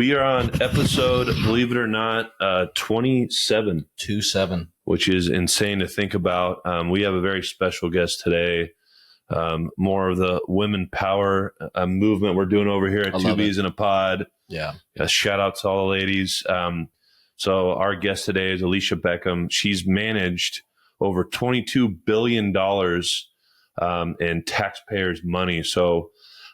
We are on episode, believe it or not, 27. 27. Which is insane to think about. We have a very special guest today. More of the women power movement we're doing over here at Two Bees in a Pod. Yeah. Shout out to all the ladies. So our guest today is Aleisha Beckum. She's managed over $22 billion in taxpayers' money. So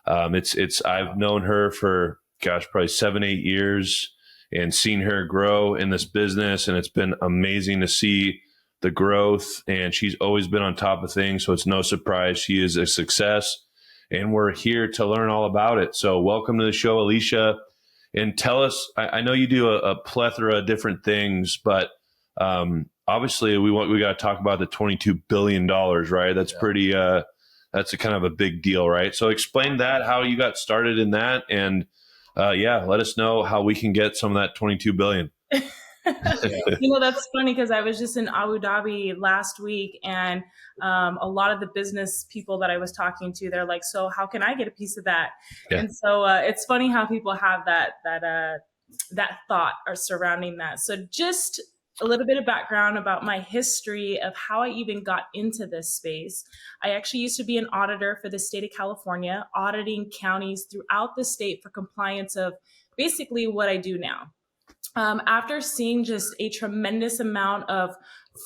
I've known her for, probably 7-8 years and seen her grow in this business. And it's been amazing to see the growth. And she's always been on top of things. So it's no surprise she is a success. And we're here to learn all about it. So welcome to the show, Aleisha. And tell us, I know you do a plethora of different things, but obviously we got to talk about the $22 billion, right? That's pretty, that's a kind of a big deal, right? So explain that, how you got started in that. And let us know how we can get some of that 22 billion. That's funny because I was just in Abu Dhabi last week, and a lot of the business people that I was talking to, they're like, so how can I get a piece of that? Yeah. And so it's funny how people have that thought or surrounding that. So just a little bit of background about my history of how I even got into this space. I actually used to be an auditor for the state of California, auditing counties throughout the state for compliance of basically what I do now. After seeing just a tremendous amount of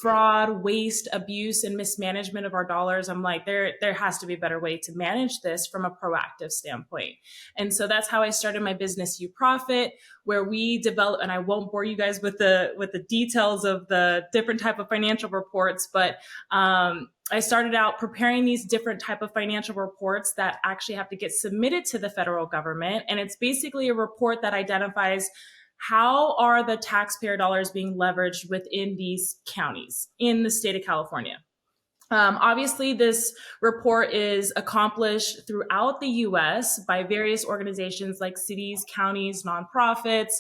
fraud, waste, abuse, and mismanagement of our dollars, I'm like, there has to be a better way to manage this from a proactive standpoint. And so that's how I started my business, You Profit, where we develop, and I won't bore you guys with the details of the different type of financial reports, but I started out preparing these different type of financial reports that actually have to get submitted to the federal government. And it's basically a report that identifies how are the taxpayer dollars being leveraged within these counties in the state of California? Obviously, this report is accomplished throughout the U.S. by various organizations like cities, counties, nonprofits,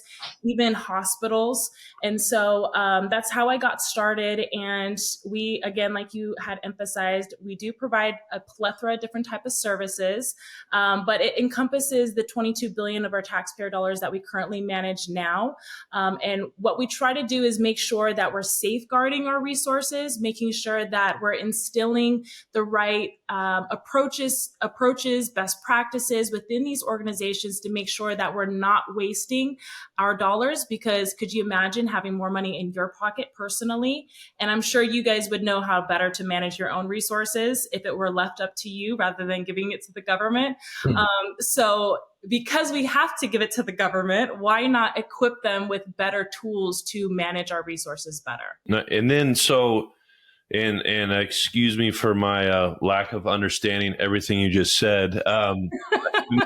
even hospitals. And so that's how I got started. And we, again, like you had emphasized, we do provide a plethora of different type of services, but it encompasses the 22 billion of our taxpayer dollars that we currently manage now. And what we try to do is make sure that we're safeguarding our resources, making sure that we're instilling the right approaches, best practices within these organizations to make sure that we're not wasting our dollars. Because could you imagine having more money in your pocket personally? And I'm sure you guys would know how better to manage your own resources if it were left up to you rather than giving it to the government. So because we have to give it to the government, why not equip them with better tools to manage our resources better? And then And excuse me for my lack of understanding everything you just said.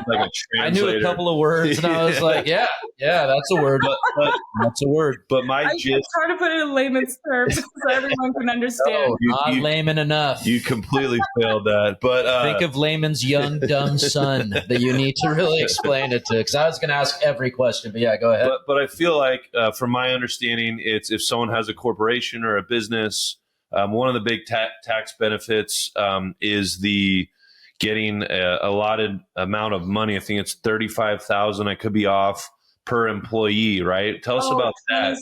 Like I knew a couple of words, and I was like, "Yeah, that's a word. That's a word." But it's hard to put it in layman's terms so everyone can understand. Not layman enough. You completely failed that. But think of layman's young dumb son that you need to really explain it to. Because I was going to ask every question, but yeah, go ahead. But I feel like, from my understanding, it's if someone has a corporation or a business. One of the big tax benefits is the getting a allotted amount of money. I think it's $35,000. I could be off per employee, right? Tell us about that.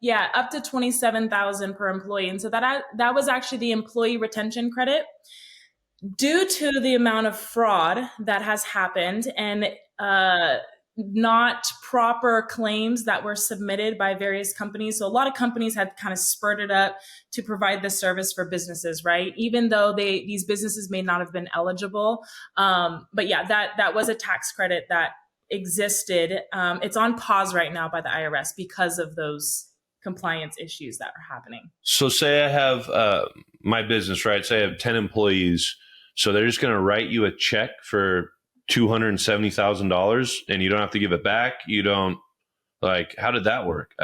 Yeah, up to $27,000 per employee, and so that was actually the employee retention credit. Due to the amount of fraud that has happened and not proper claims that were submitted by various companies. So a lot of companies had kind of spurted up to provide this service for businesses, right? Even though these businesses may not have been eligible. But yeah, that was a tax credit that existed. It's on pause right now by the IRS because of those compliance issues that are happening. So say I have my business, right? Say I have 10 employees. So they're just going to write you a check for $270,000 and you don't have to give it back. You don't how did that work?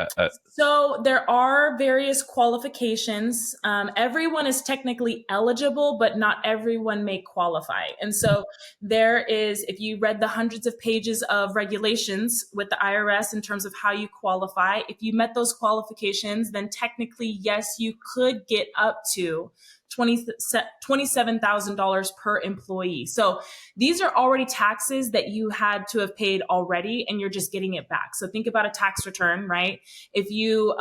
So there are various qualifications. Everyone is technically eligible, but not everyone may qualify. And so there is, if you read the hundreds of pages of regulations with the IRS in terms of how you qualify, if you met those qualifications, then technically, yes, you could get up to $27,000 per employee. So these are already taxes that you had to have paid already, and you're just getting it back. So think about a tax return, right? If you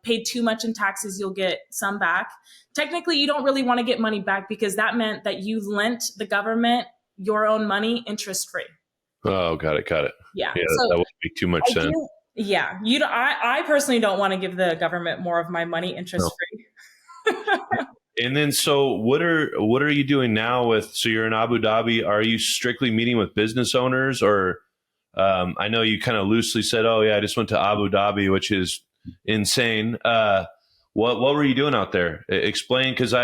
paid too much in taxes, you'll get some back. Technically, you don't really want to get money back because that meant that you lent the government your own money interest free. Oh, got it. Yeah. Yeah, So that would make too much sense. Yeah. I personally don't want to give the government more of my money interest free. And then, so what are you doing now with, so you're in Abu Dhabi, are you strictly meeting with business owners, or I know you kind of loosely said, oh yeah, I just went to Abu Dhabi, which is insane. What were you doing out there? Explain, because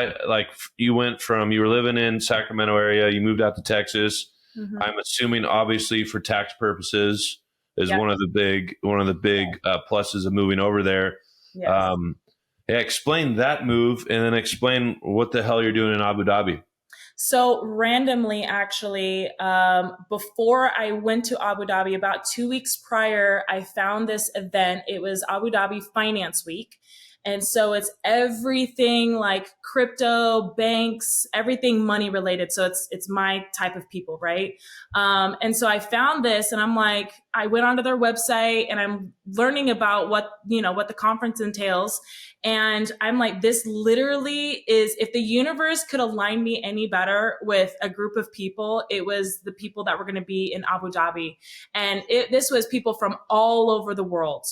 you were living in Sacramento area, you moved out to Texas. Mm-hmm. I'm assuming obviously for tax purposes is one of the big pluses of moving over there. Yes. Explain that move, and then explain what the hell you're doing in Abu Dhabi. So randomly, actually, before I went to Abu Dhabi, about 2 weeks prior, I found this event. It was Abu Dhabi Finance Week. And so it's everything like crypto, banks, everything money related. So it's my type of people, right? And so I found this, and I'm like, I went onto their website, and I'm learning about what the conference entails. And I'm like, this literally is, if the universe could align me any better with a group of people, it was the people that were going to be in Abu Dhabi. And this was people from all over the world,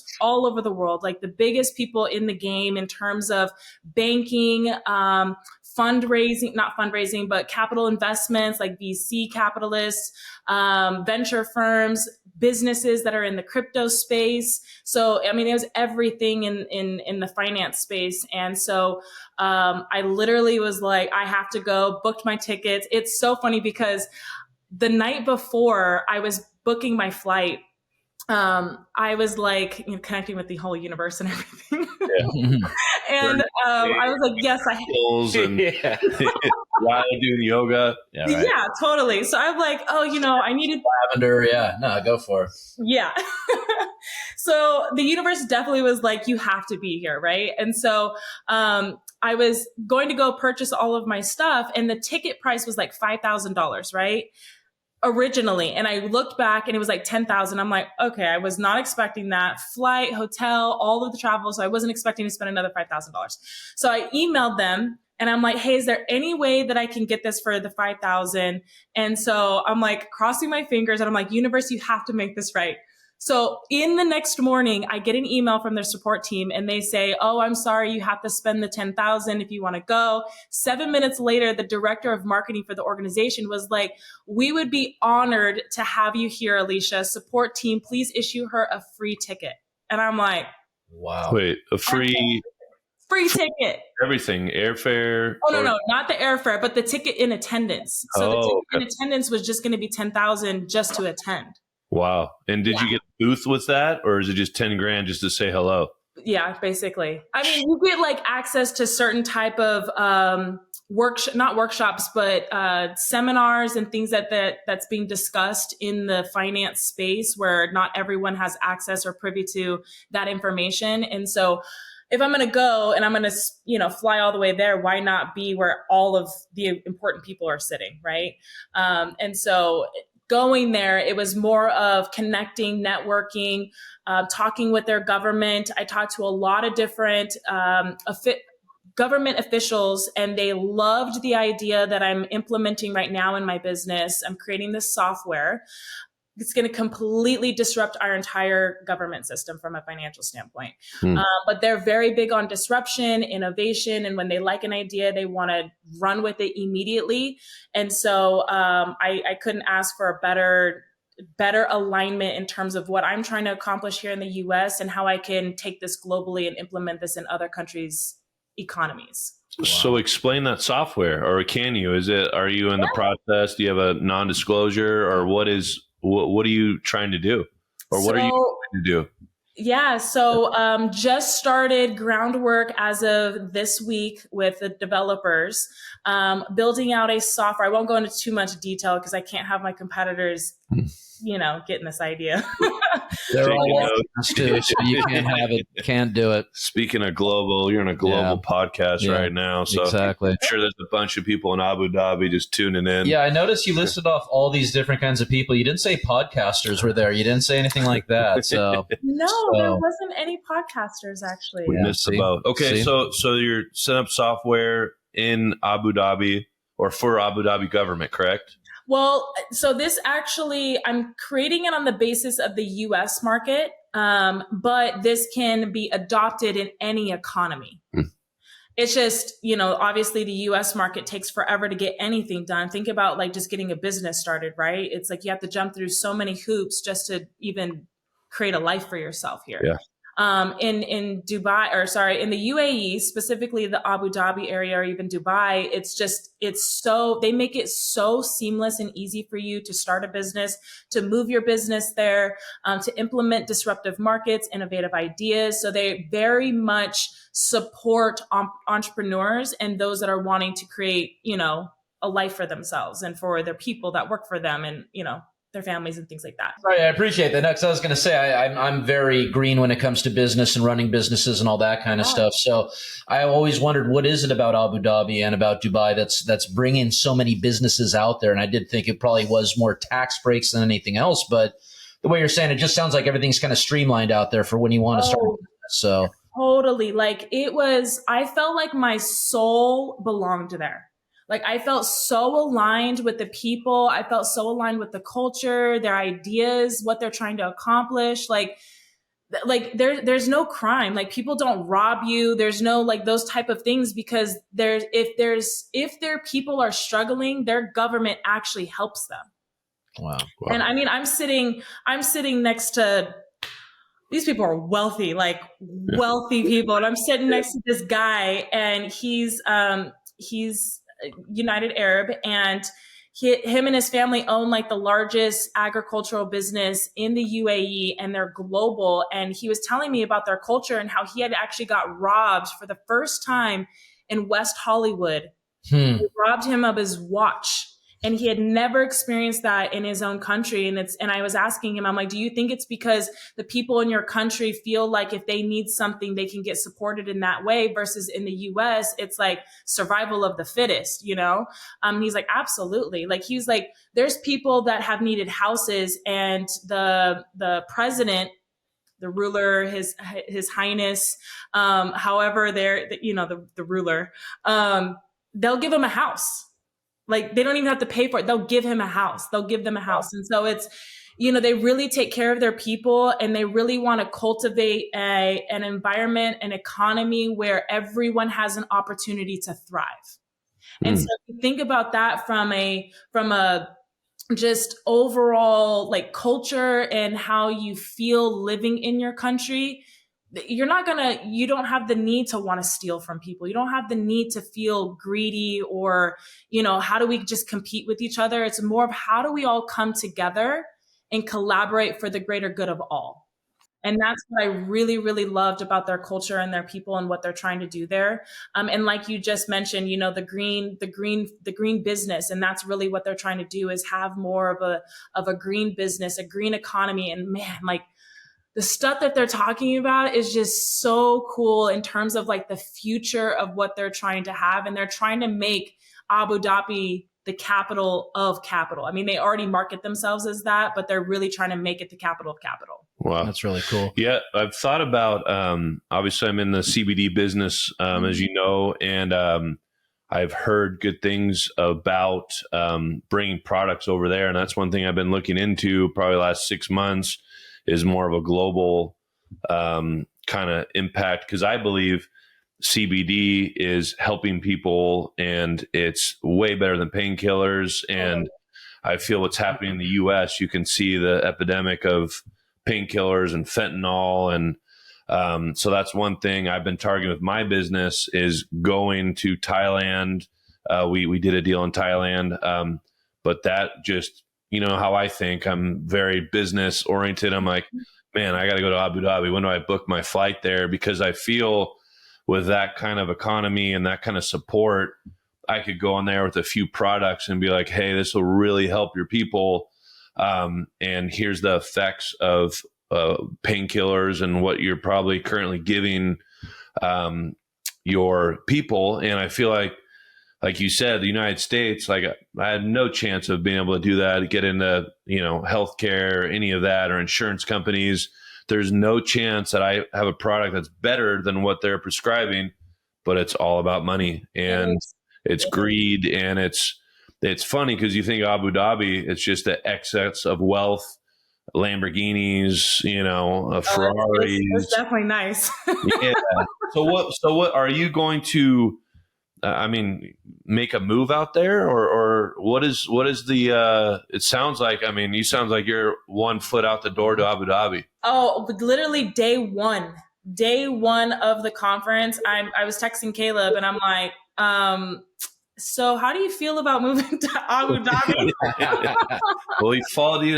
like the biggest people in the game in terms of banking, not fundraising, but capital investments like VC capitalists, venture firms, businesses that are in the crypto space. So, I mean, it was everything in the finance space. And so, I literally was like, I have to go, booked my tickets. It's so funny because the night before I was booking my flight, I was like, connecting with the whole universe and everything. Yeah. And I was like, yes, I while doing yoga. Yeah, right. Yeah, totally. So I'm like, I needed lavender. Yeah, no, go for it. Yeah. So the universe definitely was like, you have to be here, right? And so I was going to go purchase all of my stuff, and the ticket price was like $5,000, right? Originally. And I looked back, and it was like 10,000. I'm like, okay, I was not expecting that. Flight, hotel, all of the travel. So I wasn't expecting to spend another $5,000. So I emailed them, and I'm like, hey, is there any way that I can get this for the 5,000? And so I'm like crossing my fingers, and I'm like, universe, you have to make this right. So in the next morning, I get an email from their support team, and they say, oh, I'm sorry, you have to spend the 10,000 if you want to go. 7 minutes later, the director of marketing for the organization was like, we would be honored to have you here, Aleisha. Support team, please issue her a free ticket. And I'm like, wow. Wait, a free ticket. Everything, airfare? Oh, no, not the airfare, but the ticket in attendance. So the ticket in attendance was just going to be 10,000 just to attend. Wow. And did you get a booth with that, or is it just 10 grand just to say hello? Yeah, basically. I mean, you get like access to certain type of not workshops, but seminars and things that's being discussed in the finance space where not everyone has access or privy to that information. And so if I'm going to go and I'm going to, fly all the way there, why not be where all of the important people are sitting, right? And so going there, it was more of connecting, networking, talking with their government. I talked to a lot of different government officials, and they loved the idea that I'm implementing right now in my business. I'm creating this software. It's going to completely disrupt our entire government system from a financial standpoint. But they're very big on disruption, innovation, and when they like an idea, they want to run with it immediately. And so I couldn't ask for a better alignment in terms of what I'm trying to accomplish here in the US and how I can take this globally and implement this in other countries' economies. Wow. So explain that software, or can you? Are you in the process? Do you have a non-disclosure, or what are you trying to do? Or what are you trying to do? Yeah. So just started groundwork as of this week with the developers, building out a software. I won't go into too much detail because I can't have my competitors getting this idea. They're Taking all notes. us too, so you can't have it, can't do it. Speaking of global, you're in a global podcast right now. So exactly. I'm sure there's a bunch of people in Abu Dhabi just tuning in. Yeah, I noticed you listed off all these different kinds of people. You didn't say podcasters were there. You didn't say anything like that. So There wasn't any podcasters actually. We missed the boat. Okay, so you're setting up software in Abu Dhabi or for Abu Dhabi government, correct? Well, so this actually, I'm creating it on the basis of the US market, but this can be adopted in any economy. It's just, obviously the US market takes forever to get anything done. Think about like just getting a business started, right? It's like you have to jump through so many hoops just to even create a life for yourself here. Yeah. In Dubai, in the UAE, specifically the Abu Dhabi area or even Dubai, they make it so seamless and easy for you to start a business, to move your business there, to implement disruptive markets, innovative ideas. So they very much support entrepreneurs and those that are wanting to create, a life for themselves and for their people that work for them and, their families and things like that. Right, I appreciate that. Next, I was going to say I'm very green when it comes to business and running businesses and all that kind of stuff. So I always wondered, what is it about Abu Dhabi and about Dubai that's bringing so many businesses out there? And I did think it probably was more tax breaks than anything else. But the way you're saying it just sounds like everything's kind of streamlined out there for when you want to start a business. So totally, I felt like my soul belonged there. Like I felt so aligned with the people. I felt so aligned with the culture, their ideas, what they're trying to accomplish. Like there's no crime. Like people don't rob you. There's no like those type of things because if their people are struggling, their government actually helps them. Wow. And I mean, I'm sitting next to these people are wealthy, like wealthy people. And I'm sitting next to this guy and he's United Arab, and him and his family own like the largest agricultural business in the UAE, and they're global. And he was telling me about their culture and how he had actually got robbed for the first time in West Hollywood. They robbed him of his watch. And he had never experienced that in his own country. And I was asking him, I'm like, do you think it's because the people in your country feel like if they need something, they can get supported in that way versus in the US, it's like survival of the fittest, He's like, absolutely. Like, he's like, there's people that have needed houses and the president, the ruler, his highness, however they're, the ruler, they'll give him a house. Like they don't even have to pay for it. They'll give him a house. They'll give them a house. And so it's, they really take care of their people and they really want to cultivate an environment, an economy where everyone has an opportunity to thrive. And so if you think about that from a just overall like culture and how you feel living in your country, you don't have the need to want to steal from people. You don't have the need to feel greedy or, how do we just compete with each other? It's more of how do we all come together and collaborate for the greater good of all. And that's what I really, really loved about their culture and their people and what they're trying to do there. And like you just mentioned, the green business, and that's really what they're trying to do is have more of a green business, a green economy. And man, like, the stuff that they're talking about is just so cool in terms of like the future of what they're trying to have. And they're trying to make Abu Dhabi the capital of capital. I mean, they already market themselves as that, but they're really trying to make it the capital of capital. Wow. That's really cool. Yeah. I've thought about, obviously I'm in the CBD business, as you know, and I've heard good things about bringing products over there. And that's one thing I've been looking into probably the last 6 months is more of a global kind of impact, because I believe CBD is helping people and it's way better than painkillers. And I feel what's happening in the US, you can see the epidemic of painkillers and fentanyl. And so that's one thing I've been targeting with my business is going to Thailand. We did a deal in Thailand, but that just, how I think. I'm very business oriented. I'm like, man, I got to go to Abu Dhabi. When do I book my flight there? Because I feel with that kind of economy and that kind of support, I could go in there with a few products and be like, hey, this will really help your people. And here's the effects of painkillers and what you're probably currently giving your people. And I feel like you said, the United States, like I had no chance of being able to do that, get into, healthcare, any of that, or insurance companies. There's no chance that I have a product that's better than what they're prescribing, but it's all about money and it's greed. And it's funny because you think Abu Dhabi, it's just the excess of wealth, Lamborghinis, Ferraris. It's definitely nice. Yeah. So what are you going to, make a move out there, or what is the, it sounds like, you sound like you're 1 foot out the door to Abu Dhabi. Oh, literally day one of the conference, I was texting Caleb and I'm like, so how do you feel about moving to Abu Dhabi? Well, he followed you.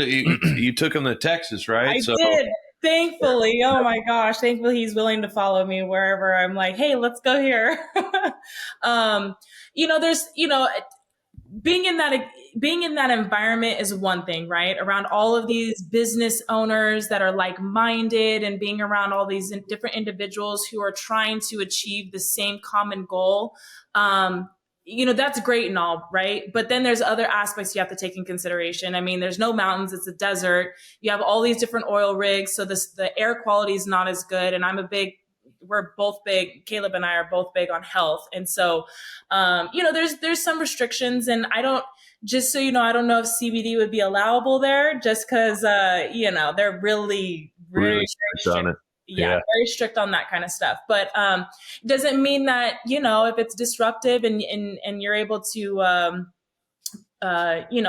You took him to Texas, right? I did. Thankfully. Oh my gosh. Thankfully he's willing to follow me wherever I'm like, hey, let's go here. There's, being in that environment is one thing, right? Around all of these business owners that are like-minded and being around all these different individuals who are trying to achieve the same common goal. That's great and all, right? But then there's other aspects you have to take in consideration. There's no mountains, it's a desert. You have all these different oil rigs. So the air quality is not as good. And we're both big, Caleb and I are both big on health. And so, there's some restrictions, and I don't know if CBD would be allowable there just because, they're really strict on it. Yeah, very strict on that kind of stuff. But doesn't mean that, if it's disruptive and you're able to,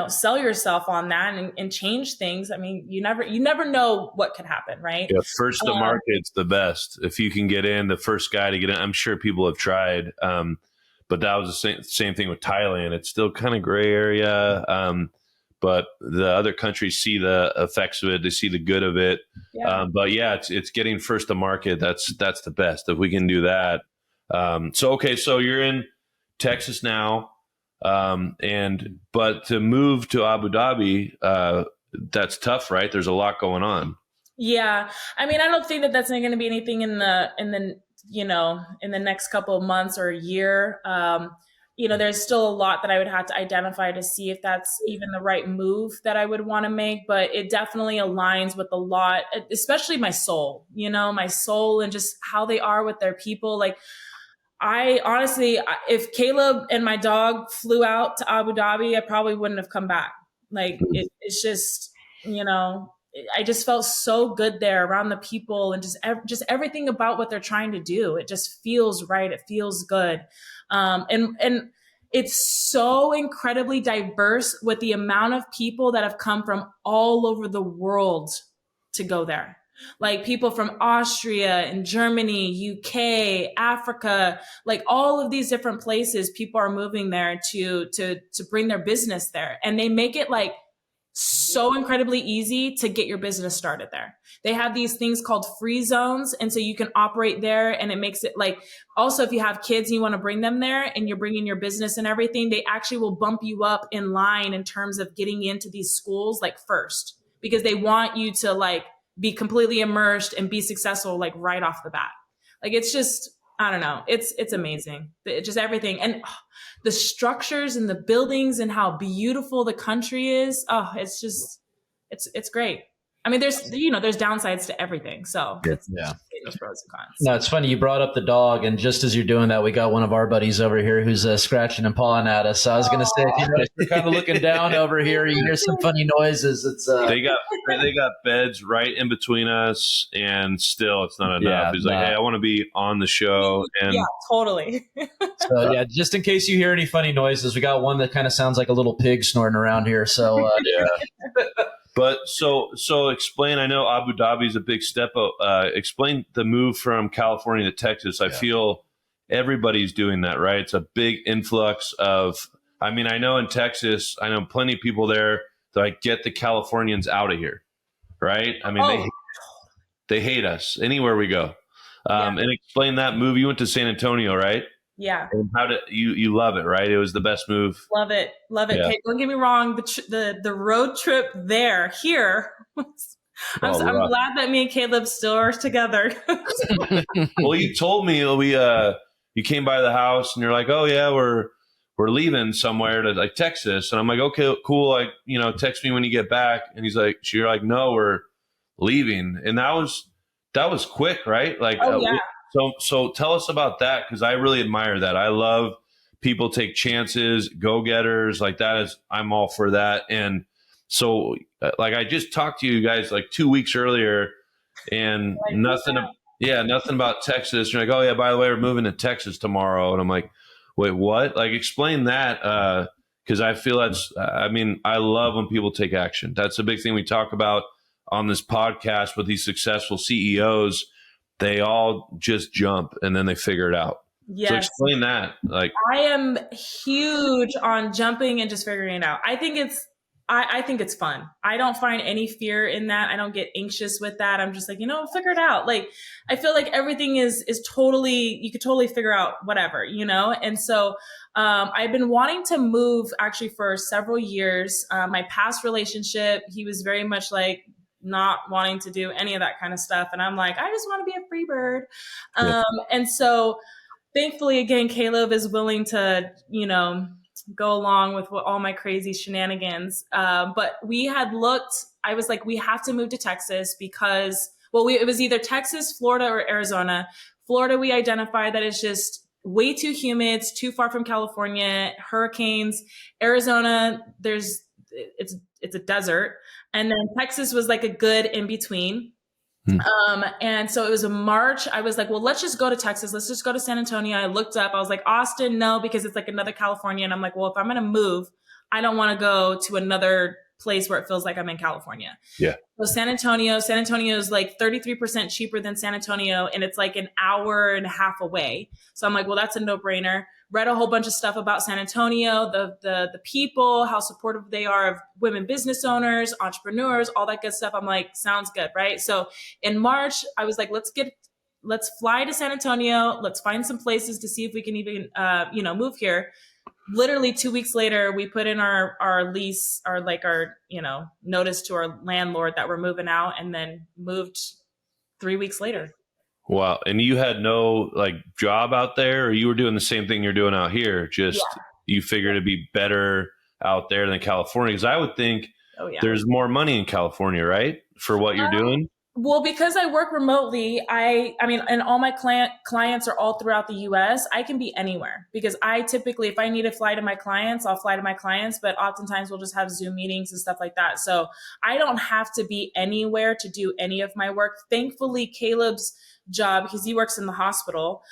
sell yourself on that and change things. You never know what could happen, right? Yeah, first to market's the best. If you can get in, the first guy to get in, I'm sure people have tried. But that was the same thing with Thailand. It's still kind of gray area. But the other countries see the effects of it. They see the good of it. Yeah. But yeah, it's getting first to market. That's the best if we can do that. So you're in Texas now, but to move to Abu Dhabi, that's tough, right? There's a lot going on. Yeah, I don't think that's going to be anything in the next couple of months or a year. There's still a lot that I would have to identify to see if that's even the right move that I would want to make, but it definitely aligns with a lot, especially my soul, and just how they are with their people. Like, I honestly, if Caleb and my dog flew out to Abu Dhabi, I probably wouldn't have come back. Like, it's just, I just felt so good there around the people and just everything about what they're trying to do. It just feels right. It feels good. And it's so incredibly diverse with the amount of people that have come from all over the world to go there. Like people from Austria and Germany, UK, Africa, like all of these different places, people are moving there to bring their business there. And they make it like so incredibly easy to get your business started there. They have these things called free zones. And so you can operate there, and it makes it like, also, if you have kids and you want to bring them there and you're bringing your business and everything, they actually will bump you up in line in terms of getting into these schools like first, because they want you to like be completely immersed and be successful, like right off the bat. Like, it's just, I don't know. It's amazing. Just everything. And the structures and the buildings and how beautiful the country is. Oh, it's just, it's great. There's downsides to everything. So there's pros and cons. No, it's funny. You brought up the dog, and just as you're doing that, we got one of our buddies over here who's scratching and pawing at us. So I was going to say, if you're kind of looking down over here, you hear some funny noises. It's they got beds right in between us, and still it's not enough. He's like, hey, I want to be on the show. And yeah, totally. So yeah, just in case you hear any funny noises, we got one that kind of sounds like a little pig snorting around here. So yeah. But so explain, I know Abu Dhabi is a big step up. Explain the move from California to Texas. I feel everybody's doing that, right? It's a big influx of, I know in Texas, I know plenty of people there that like, get the Californians out of here, right? They hate us anywhere we go. And explain that move. You went to San Antonio, right? Yeah. And how did you love it, right? It was the best move. Love it. Love it. Yeah. Okay, don't get me wrong. The road trip here was, I'm rough. glad that me and Caleb still are together. Well, you told me you came by the house and you're like, oh yeah, we're leaving somewhere to like Texas, and I'm like, okay, cool. Like, text me when you get back. And you're like, no, we're leaving, and that was quick, right? Like, Oh yeah. So tell us about that, because I really admire that. I love people take chances, go-getters like that. I'm all for that. And so, like, I just talked to you guys like 2 weeks earlier, and Like, nothing about Texas. You're like, oh yeah, by the way, we're moving to Texas tomorrow, and I'm like, wait, what? Like, explain that, because I feel I love when people take action. That's a big thing we talk about on this podcast with these successful CEOs. They all just jump and then they figure it out. Yes. So explain that. Like, I am huge on jumping and just figuring it out. I think it's fun. I don't find any fear in that. I don't get anxious with that. I'm just like, figure it out. Like, I feel like everything is totally, you could totally figure out whatever, And so, I've been wanting to move actually for several years. My past relationship, he was very much like not wanting to do any of that kind of stuff. And I'm like, I just want to be a free bird. Yeah. And so thankfully, again, Caleb is willing to, go along with all my crazy shenanigans. But we had looked, I was like, we have to move to Texas because, it was either Texas, Florida, or Arizona. Florida, we identified that it's just way too humid. It's too far from California, hurricanes. Arizona, it's a desert. And then Texas was like a good in between. And so it was in March. I was like, well, let's just go to Texas. Let's just go to San Antonio. I looked up, I was like, Austin, no, because it's like another California. And I'm like, well, if I'm going to move, I don't want to go to another place where it feels like I'm in California. Yeah. So San Antonio is like 33% cheaper than San Antonio. And it's like an hour and a half away. So I'm like, well, that's a no brainer. Read a whole bunch of stuff about San Antonio, the people, how supportive they are of women business owners, entrepreneurs, all that good stuff. I'm like, sounds good, right? So in March, I was like, let's fly to San Antonio. Let's find some places to see if we can even, move here. Literally 2 weeks later, we put in our lease, our notice to our landlord that we're moving out, and then moved 3 weeks later. Wow. And you had no job out there, or you were doing the same thing you're doing out here? Just You figured it'd be better out there than California? Because I would think there's more money in California, right? For what you're doing? Well, because I work remotely, and all my clients are all throughout the US, I can be anywhere because I typically, if I need to fly to my clients, I'll fly to my clients, but oftentimes we'll just have Zoom meetings and stuff like that. So I don't have to be anywhere to do any of my work. Thankfully, Caleb's job, because he works in the hospital,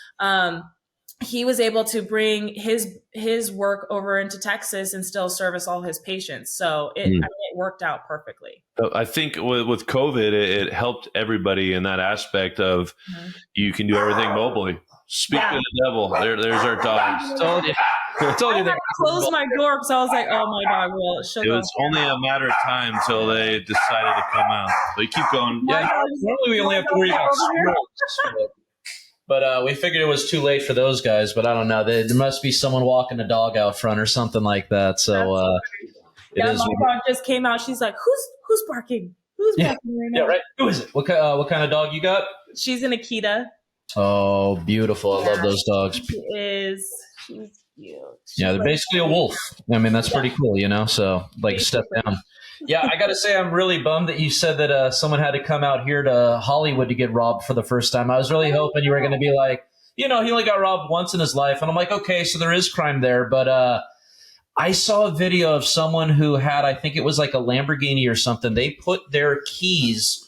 he was able to bring his work over into Texas and still service all his patients. So it worked out perfectly. I think with COVID, it helped everybody in that aspect of you can do everything mobily. Speak of the devil. There's our dogs. Told you. I had to close my door because I was like, oh, my dog will. It was only a matter of time until they decided to come out. But you keep going. Yeah, normally we only have to worry about strokes. But we figured it was too late for those guys. But I don't know. There must be someone walking a dog out front or something like that. So my dog just came out. She's like, who's barking? Who's barking right now? Yeah, right. Who is it? What kind of dog you got? She's an Akita. Oh, beautiful. I love those dogs. She is. She's cute. They're basically a wolf. I mean, that's pretty cool, So step down. Yeah, I got to say, I'm really bummed that you said that someone had to come out here to Hollywood to get robbed for the first time. I was really hoping you were going to be like, he only got robbed once in his life. And I'm like, okay, so there is crime there. But I saw a video of someone who had, I think it was like a Lamborghini or something. They put their keys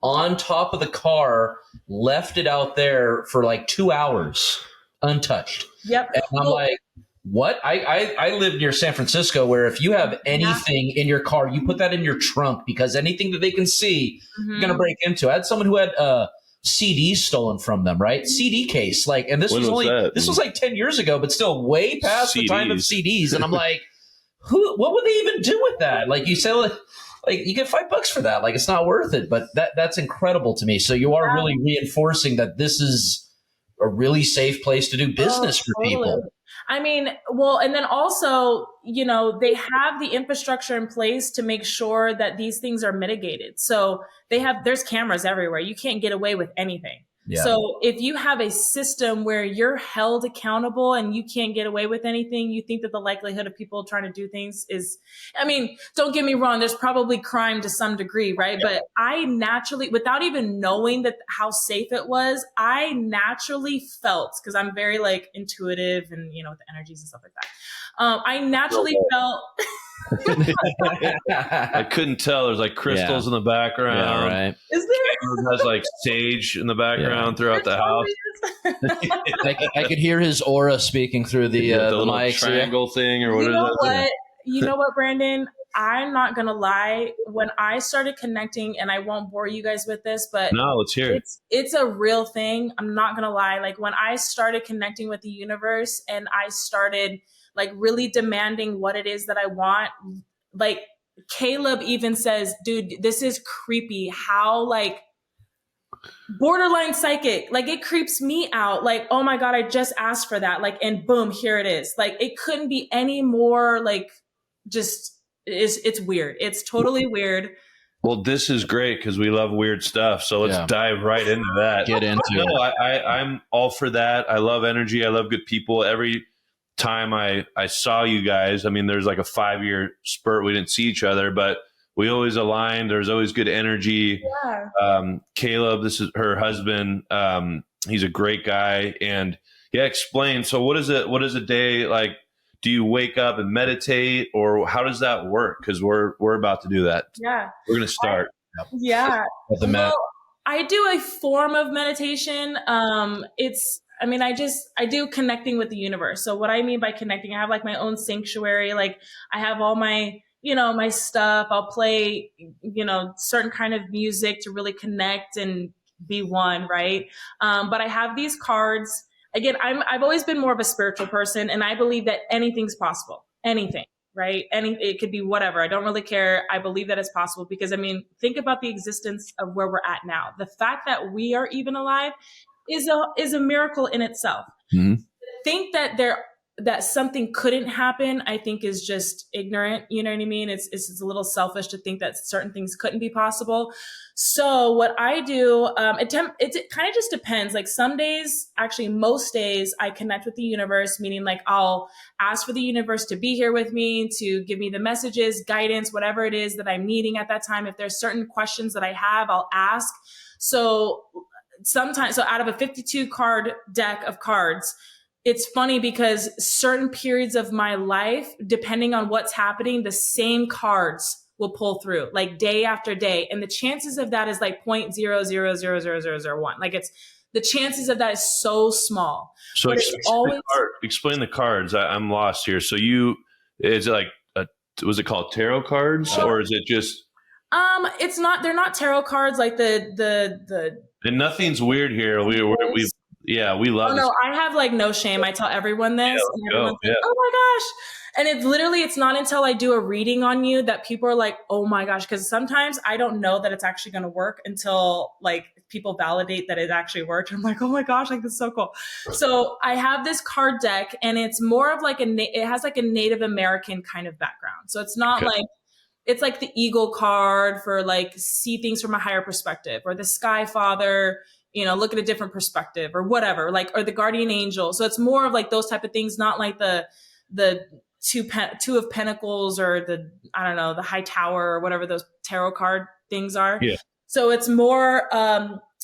on top of the car, left it out there for like 2 hours untouched. Yep. And I'm like, what? I live near San Francisco, where if you have anything in your car, you put that in your trunk, because anything that they can see, you're going to break into. I had someone who had CDs stolen from them, right? CD case. And this was like 10 years ago, but still way past the time of CDs. And I'm like, what would they even do with that? You say, you get $5 for that. It's not worth it. But that's incredible to me. So you are really reinforcing that this is a really safe place to do business for people. I mean, well, and then also, you know, they have the infrastructure in place to make sure that these things are mitigated. So there's cameras everywhere. You can't get away with anything. Yeah. So if you have a system where you're held accountable and you can't get away with anything, you think that the likelihood of people trying to do things is, I mean, don't get me wrong, there's probably crime to some degree, right? Yeah. But I naturally, without even knowing that how safe it was, I naturally felt, because I'm very like intuitive and, you know, with the energies and stuff like that. I naturally felt. I couldn't tell. There's like crystals in the background. Yeah, right. Is there? There's like sage in the background throughout the house. I could hear his aura speaking through the mic triangle thing, or what is that? You know what, Brandon? I'm not gonna lie. When I started connecting, and I won't bore you guys with this, but no, let's hear it. It's a real thing. I'm not gonna lie. Like when I started connecting with the universe, and I started like really demanding what it is that I want, like Caleb even says, dude, this is creepy. How like borderline psychic, like it creeps me out. Like, oh my God, I just asked for that. Like, and boom, here it is. Like, it couldn't be any more like, just it's weird. It's totally weird. Well, this is great because we love weird stuff. So let's dive right into that. Get into it. I'm all for that. I love energy. I love good people. Every time I saw you guys, I mean, there's like a 5-year spurt. We didn't see each other, but we always aligned. There's always good energy. Yeah. Caleb, this is her husband. He's a great guy. And explain. So what is a day like? Do you wake up and meditate, or how does that work? Because we're about to do that. Yeah. We're going to start. Well, I do a form of meditation. I do connecting with the universe. So what I mean by connecting, I have like my own sanctuary. Like I have all my, my stuff. I'll play, certain kind of music to really connect and be one. Right. But I have these cards. Again, I've always been more of a spiritual person, and I believe that anything's possible. Anything. Right. It could be whatever. I don't really care. I believe that it's possible because think about the existence of where we're at now. The fact that we are even alive is a miracle in itself. Mm-hmm. Think that something couldn't happen, I think is just ignorant. You know what I mean? It's a little selfish to think that certain things couldn't be possible. So what I do, it kind of just depends. Like some days, actually most days, I connect with the universe, meaning like I'll ask for the universe to be here with me, to give me the messages, guidance, whatever it is that I'm needing at that time. If there's certain questions that I have, I'll ask. So out of a 52 card deck of cards, it's funny because certain periods of my life, depending on what's happening, the same cards will pull through like day after day. And the chances of that is like 0.00000001. Like the chances of that is so small. So explain the cards. I'm lost here. So is it like, was it called tarot cards or is it just? It's not, they're not tarot cards like the and nothing's weird here. We love it. Oh, no, I have like no shame. I tell everyone this. And everyone's like, oh my gosh. And it's not until I do a reading on you that people are like, oh my gosh. Because sometimes I don't know that it's actually going to work until like people validate that it actually worked. I'm like, oh my gosh, like this is so cool. So I have this card deck and it's more of like it has like a Native American kind of background. So it's not like, it's like the Eagle card for like see things from a higher perspective, or the Sky Father, look at a different perspective or whatever, like, or the Guardian Angel. So it's more of like those type of things, not like the two of Pentacles or the High Tower or whatever those tarot card things are. Yeah. So it's more,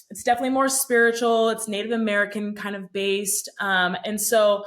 it's definitely more spiritual. It's Native American kind of based. And so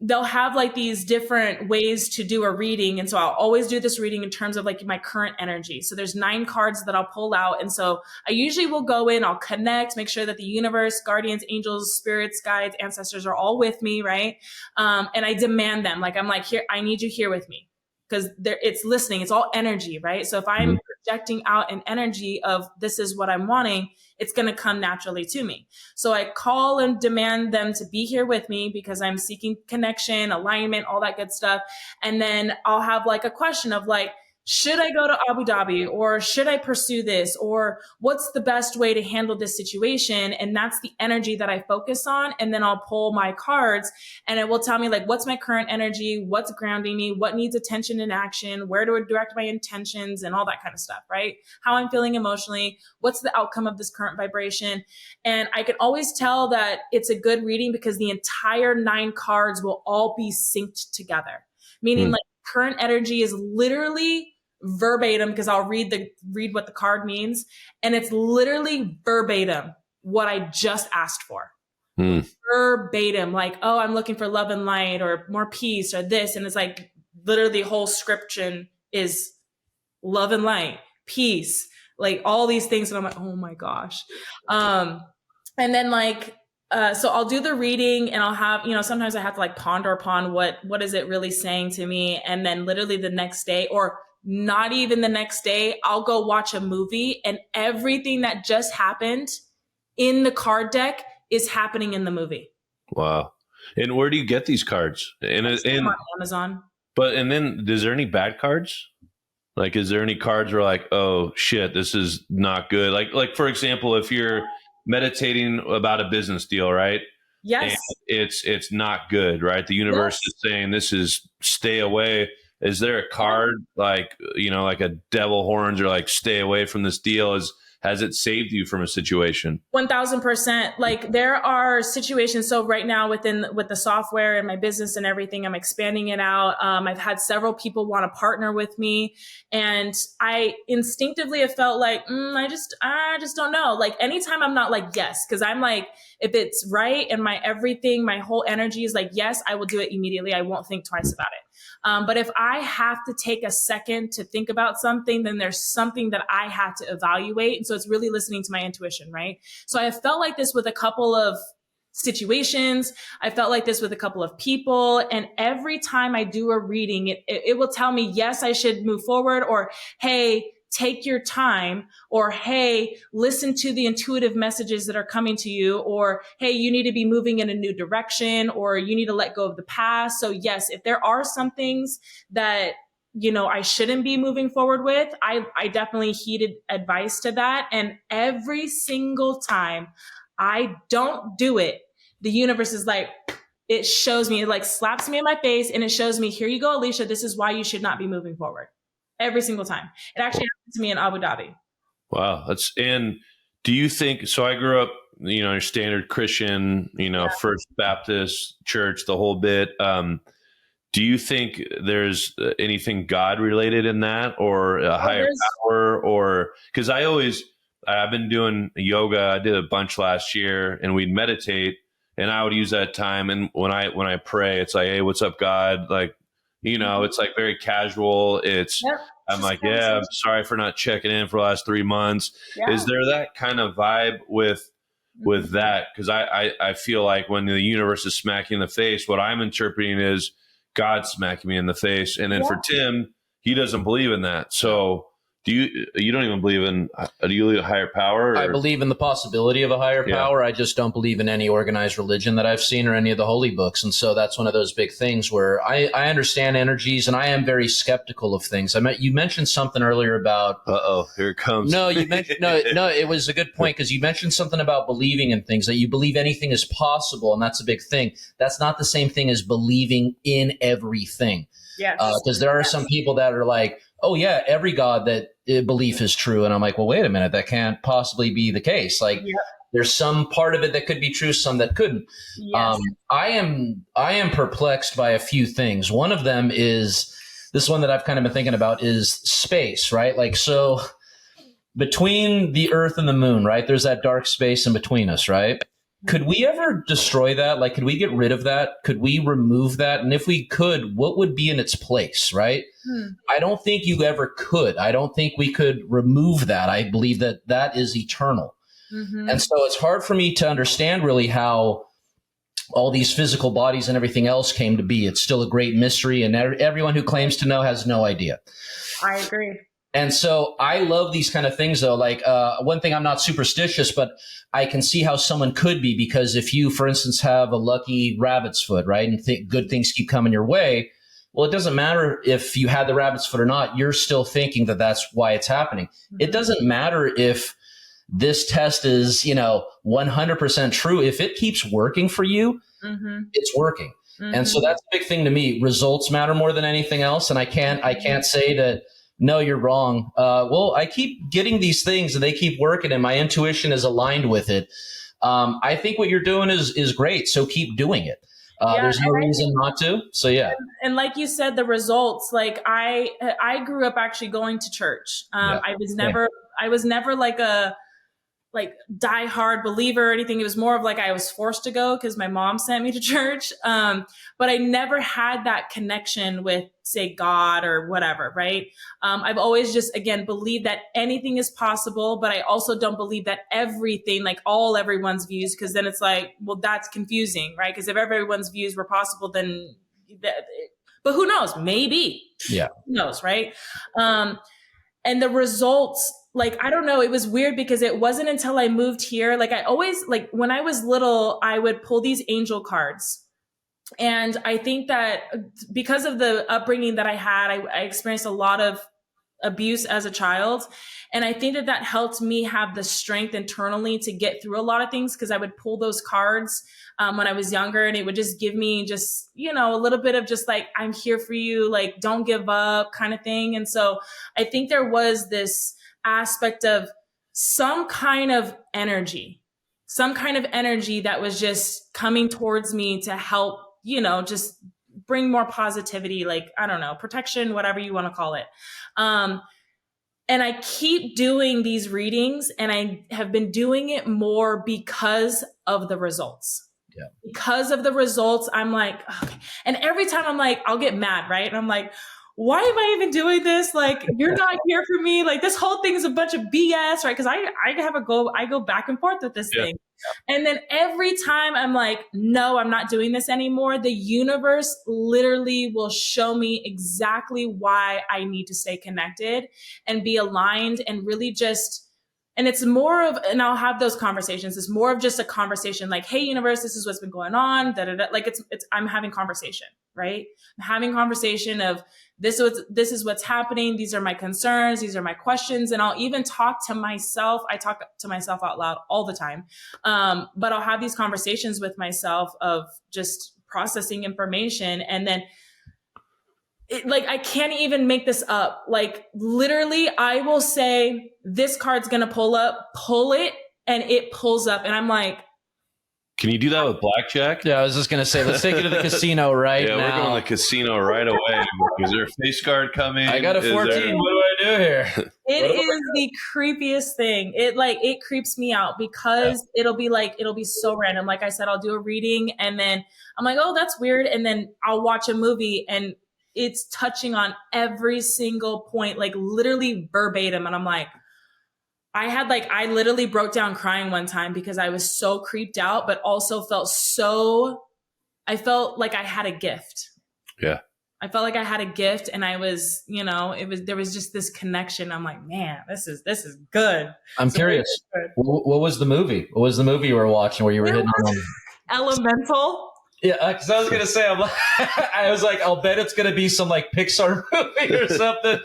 they'll have like these different ways to do a reading. And so I'll always do this reading in terms of like my current energy. So there's 9 cards that I'll pull out. And so I usually will go in, I'll connect, make sure that the universe, guardians, angels, spirits, guides, ancestors are all with me. Right. And I demand them. Like, I'm like, here, I need you here with me. Because it's listening. It's all energy, right? So if I'm projecting out an energy of this is what I'm wanting, it's going to come naturally to me. So I call and demand them to be here with me because I'm seeking connection, alignment, all that good stuff. And then I'll have like a question of like, should I go to Abu Dhabi, or should I pursue this, or what's the best way to handle this situation? And that's the energy that I focus on. And then I'll pull my cards and it will tell me like, what's my current energy? What's grounding me? What needs attention and action? Where do I direct my intentions and all that kind of stuff, right? How I'm feeling emotionally. What's the outcome of this current vibration? And I can always tell that it's a good reading because the entire 9 cards will all be synced together, meaning like current energy is literally verbatim, because I'll read what the card means, and it's literally verbatim what I just asked for. Verbatim, like, oh, I'm looking for love and light, or more peace, or this, and it's like literally the whole scripture is love and light, peace, like all these things, and I'm like, oh my gosh. And then like so I'll do the reading, and I'll have, sometimes I have to like ponder upon what is it really saying to me. And then literally the next day, or not even the next day, I'll go watch a movie, and everything that just happened in the card deck is happening in the movie. Wow. And where do you get these cards? And on Amazon. And then is there any bad cards? Like, is there any cards where like, oh shit, this is not good? Like for example, if you're meditating about a business deal, right? Yes. And it's not good, right? The universe is saying this is stay away. Is there a card like, like a devil horns, or like stay away from this deal? Has it saved you from a situation? 1000%. Like there are situations. So right now with the software and my business and everything, I'm expanding it out. I've had several people want to partner with me, and I instinctively have felt like, I just don't know. Like anytime I'm not like, yes, because I'm like, if it's right and my everything, my whole energy is like, yes, I will do it immediately. I won't think twice about it. But if I have to take a second to think about something, then there's something that I had to evaluate. And so it's really listening to my intuition, right? So I felt like this with a couple of situations. I felt like this with a couple of people. And every time I do a reading, it will tell me, yes, I should move forward, or, hey, take your time, or, hey, listen to the intuitive messages that are coming to you, or, hey, you need to be moving in a new direction, or you need to let go of the past. So yes, if there are some things that, I shouldn't be moving forward with, I definitely heeded advice to that. And every single time I don't do it, the universe is like, it shows me, it like slaps me in my face, and it shows me, here you go, Aleisha, this is why you should not be moving forward. Every single time. It actually happened to me in Abu Dhabi. Wow. And do you think, so I grew up, your standard Christian, First Baptist church, the whole bit. Do you think there's anything God related in that, or a higher power, or, cause I've been doing yoga. I did a bunch last year, and we'd meditate, and I would use that time. And when I pray, it's like, hey, what's up, God? Like, it's like very casual. I'm like, yeah, I'm sorry for not checking in for the last 3 months. Yeah. Is there that kind of vibe with that? Because I feel like when the universe is smacking in the face, what I'm interpreting is God smacking me in the face. And then for Tim, he doesn't believe in that. So you don't even believe in, do you believe in a higher power? Or? I believe in the possibility of a higher power. I just don't believe in any organized religion that I've seen, or any of the holy books. And so that's one of those big things where I understand energies, and I am very skeptical of things. You mentioned something earlier about, here it comes. No, you mentioned, no, it was a good point, because you mentioned something about believing in things, that you believe anything is possible. And that's a big thing. That's not the same thing as believing in everything. Yes. Because there are some people that are like, oh yeah, every God that belief is true. And I'm like, well, wait a minute, that can't possibly be the case. Like there's some part of it that could be true, some that couldn't. Yes. I am perplexed by a few things. One of them is this one that I've kind of been thinking about is space, right? Like, so between the earth and the moon, right? There's that dark space in between us, right? Could we ever destroy that? Like, could we get rid of that? Could we remove that? And if we could, what would be in its place, right? I don't think you ever could. I don't think we could remove that. I believe that that is eternal. And so it's hard for me to understand really how all these physical bodies and everything else came to be. It's still a great mystery, and everyone who claims to know has no idea. I agree. And so I love these kind of things, though. Like one thing, I'm not superstitious, but I can see how someone could be, because if you, for instance, have a lucky rabbit's foot, right, and good things keep coming your way, well, it doesn't matter if you had the rabbit's foot or not. You're still thinking that that's why it's happening. It doesn't matter if this test is, 100% true. If it keeps working for you, it's working. And so that's a big thing to me. Results matter more than anything else. And I can't say that, no, you're wrong. Well, I keep getting these things and they keep working and my intuition is aligned with it. I think what you're doing is great. So keep doing it. There's no reason not to. So yeah. And like you said, the results, like I grew up actually going to church. I was never like a diehard believer or anything. It was more of like I was forced to go because my mom sent me to church. But I never had that connection with, say, God or whatever, right? I've always just, again, believed that anything is possible, but I also don't believe that everything, like everyone's views, because then it's like, well, that's confusing, right? Because if everyone's views were possible, then, but who knows? Maybe. Yeah. Who knows, right? And the results, like, I don't know, it was weird because it wasn't until I moved here. Like I always, like when I was little, I would pull these angel cards. And I think that because of the upbringing that I had, I experienced a lot of abuse as a child. And I think that helped me have the strength internally to get through a lot of things because I would pull those cards when I was younger and it would just give me just, a little bit of just like, I'm here for you, like, don't give up kind of thing. And so I think there was this aspect of some kind of energy that was just coming towards me to help, just bring more positivity, like, I don't know, protection, whatever you want to call it. And I keep doing these readings and I have been doing it more because of the results. Yeah. Because of the results, I'm like, okay. And every time I'm like, I'll get mad, right? And I'm like, why am I even doing this? Like, you're not here for me. Like, this whole thing is a bunch of BS, right? Because I go back and forth with this thing. And then every time I'm like, no, I'm not doing this anymore. The universe literally will show me exactly why I need to stay connected and be aligned and really just, and it's more of, and I'll have those conversations. It's more of just a conversation like, hey, universe, this is what's been going on. Like I'm having conversation, right? I'm having conversation of this is what's happening. These are my concerns. These are my questions. And I'll even talk to myself. I talk to myself out loud all the time. But I'll have these conversations with myself of just processing information. And then I can't even make this up. Like literally I will say, this card's going to pull it, and it pulls up. And I'm like, can you do that with blackjack? Yeah, I was just going to say, let's take it to the casino right now. Yeah, we're going to the casino right away. Is there a face card coming? I got a 14. What do I do here? It is the creepiest thing. It creeps me out because it'll be so random. Like I said, I'll do a reading and then I'm like, oh, that's weird. And then I'll watch a movie and it's touching on every single point, like literally verbatim. And I'm like, I literally broke down crying one time because I was so creeped out, but also I felt like I had a gift. Yeah. I felt like I had a gift and I was, there was just this connection. I'm like, man, this is good. I'm curious. What was the movie? What was the movie you were watching where you were hitting on? Elemental. Yeah, because I was gonna say, I'll bet it's gonna be some like Pixar movie or something.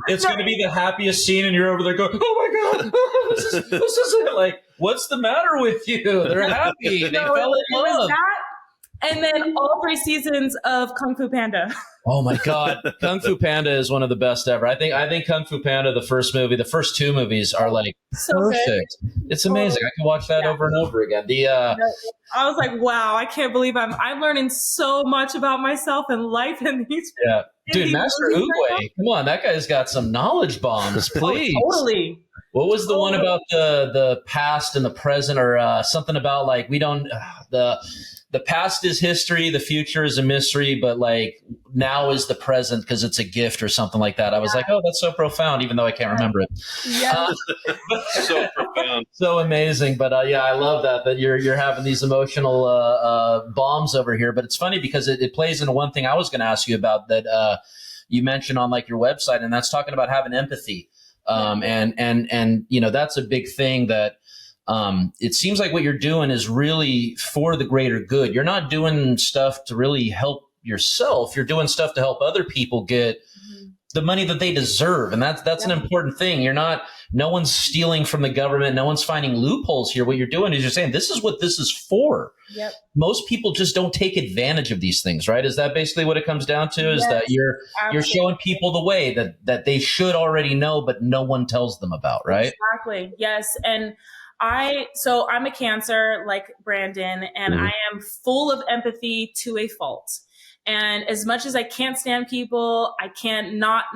It's gonna be the happiest scene, and you're over there going, "Oh my god, this is it!" Like, what's the matter with you? They're happy. They fell in love. And then all 3 seasons of Kung Fu Panda. Oh my God, Kung Fu Panda is one of the best ever. I think Kung Fu Panda, the first 2 movies are like so perfect. Good. It's amazing. I can watch that over and over again. I was like, wow, I can't believe I'm learning so much about myself and life in these. Yeah, dude, Master Oogway, come on, that guy's got some knowledge bombs. Please, totally. What was the one about the past and the present, or something about like we don't the past is history, the future is a mystery, but like now is the present because it's a gift or something like that. I was like, oh, that's so profound, even though I can't remember it. Yeah, so profound, so amazing. But yeah, I love that you're having these emotional bombs over here. But it's funny because it plays into one thing I was going to ask you about that you mentioned on like your website, and that's talking about having empathy. And that's a big thing that. It seems like what you're doing is really for the greater good. You're not doing stuff to really help yourself. You're doing stuff to help other people get the money that they deserve. And that's an important thing. No one's stealing from the government. No one's finding loopholes here. What you're doing is you're saying, this is what this is for. Yep. Most people just don't take advantage of these things, right? Is that basically what it comes down to? Is that you're showing people the way that they should already know, but no one tells them about, right? Exactly. Yes. And so I'm a Cancer like Brandon, and I am full of empathy to a fault. And as much as I can't stand people, I can't not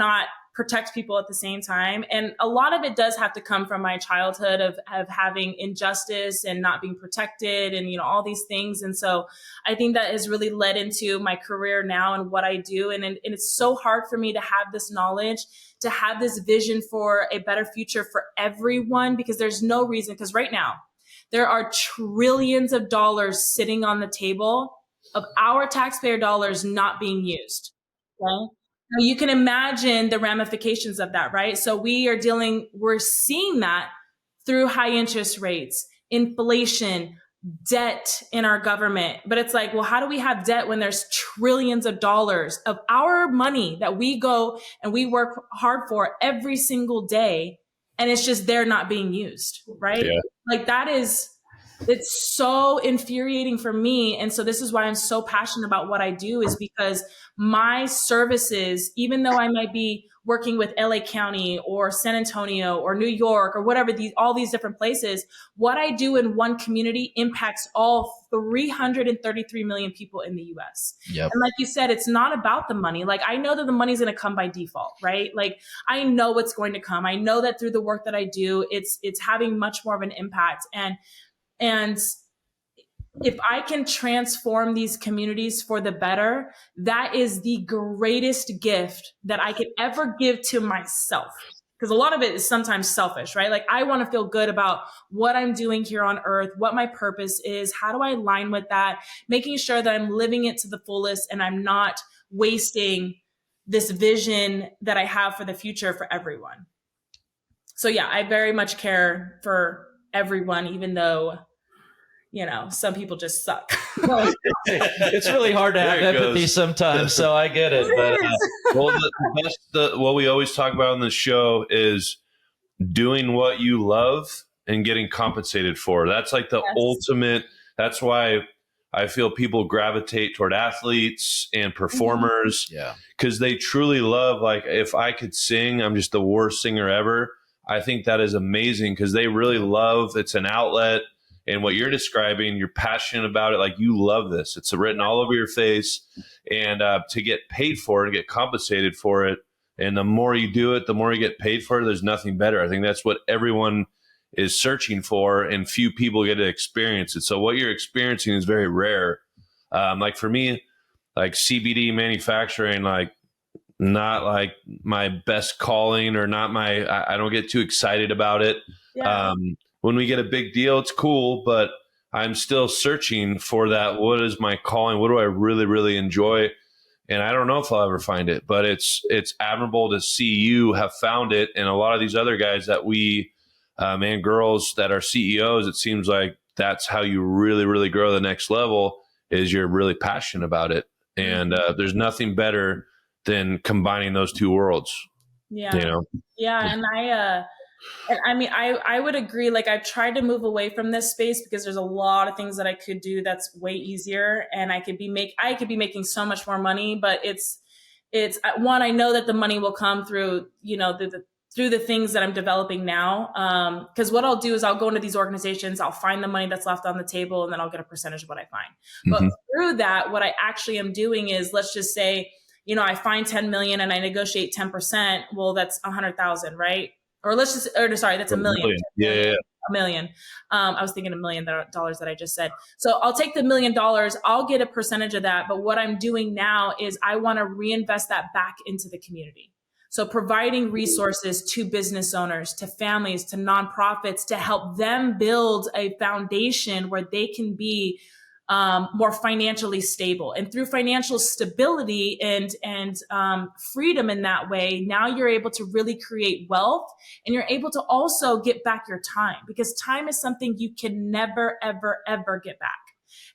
protect people at the same time. And a lot of it does have to come from my childhood of having injustice and not being protected and, all these things. And so I think that has really led into my career now and what I do. And it's so hard for me to have this knowledge, to have this vision for a better future for everyone, because there's no reason, because right now there are trillions of dollars sitting on the table of our taxpayer dollars not being used. Okay? Now you can imagine the ramifications of that, right? So we're seeing that through high interest rates, inflation, debt in our government. But it's like, well, how do we have debt when there's trillions of dollars of our money that we go and we work hard for every single day, and it's just they're not being used, right? Yeah. Like it's so infuriating for me. And so this is why I'm so passionate about what I do, is because my services, even though I might be working with LA County or San Antonio or New York or whatever, all these different places, what I do in one community impacts all 333 million people in the US. Yep. And like you said, it's not about the money. Like, I know that the money's going to come by default, right? Like, I know what's going to come. I know that through the work that I do, it's having much more of an impact. And if I can transform these communities for the better, that is the greatest gift that I could ever give to myself. Because a lot of it is sometimes selfish, right? Like, I want to feel good about what I'm doing here on earth, what my purpose is, how do I align with that, making sure that I'm living it to the fullest and I'm not wasting this vision that I have for the future for everyone. So yeah, I very much care for everyone, even though, some people just suck. It's really hard to have empathy sometimes, so I get it. But what we always talk about on the show is doing what you love and getting compensated for. That's like the ultimate. That's why I feel people gravitate toward athletes and performers, because they truly love. Like, if I could sing, I'm just the worst singer ever. I think that is amazing because they really love. It's an outlet. And what you're describing, you're passionate about it. Like, you love this. It's written all over your face. And to get paid for it and get compensated for it. And the more you do it, the more you get paid for it. There's nothing better. I think that's what everyone is searching for, and few people get to experience it. So what you're experiencing is very rare. Like for me, like CBD manufacturing, like not like my best calling, or not I don't get too excited about it. Yeah. When we get a big deal, it's cool, but I'm still searching for that. What is my calling? What do I really, really enjoy? And I don't know if I'll ever find it, but it's admirable to see you have found it. And a lot of these other guys that and girls that are CEOs, it seems like that's how you really, really grow the next level, is you're really passionate about it. And there's nothing better than combining those two worlds. Yeah. Yeah. And I would agree. Like, I've tried to move away from this space because there's a lot of things that I could do that's way easier, and I could be making so much more money. But it's one, I know that the money will come through, through the things that I'm developing now. Because what I'll do is I'll go into these organizations, I'll find the money that's left on the table, and then I'll get a percentage of what I find. But through that, what I actually am doing is, let's just say, I find 10 million and I negotiate 10%. Well, that's 100,000, right? Or that's $1 million. Yeah. $1 million. I was thinking $1 million that I just said. So I'll take the $1 million. I'll get a percentage of that. But what I'm doing now is I want to reinvest that back into the community. So providing resources to business owners, to families, to nonprofits, to help them build a foundation where they can be more financially stable. And through financial stability and freedom in that way, now you're able to really create wealth, and you're able to also get back your time, because time is something you can never, ever, ever get back.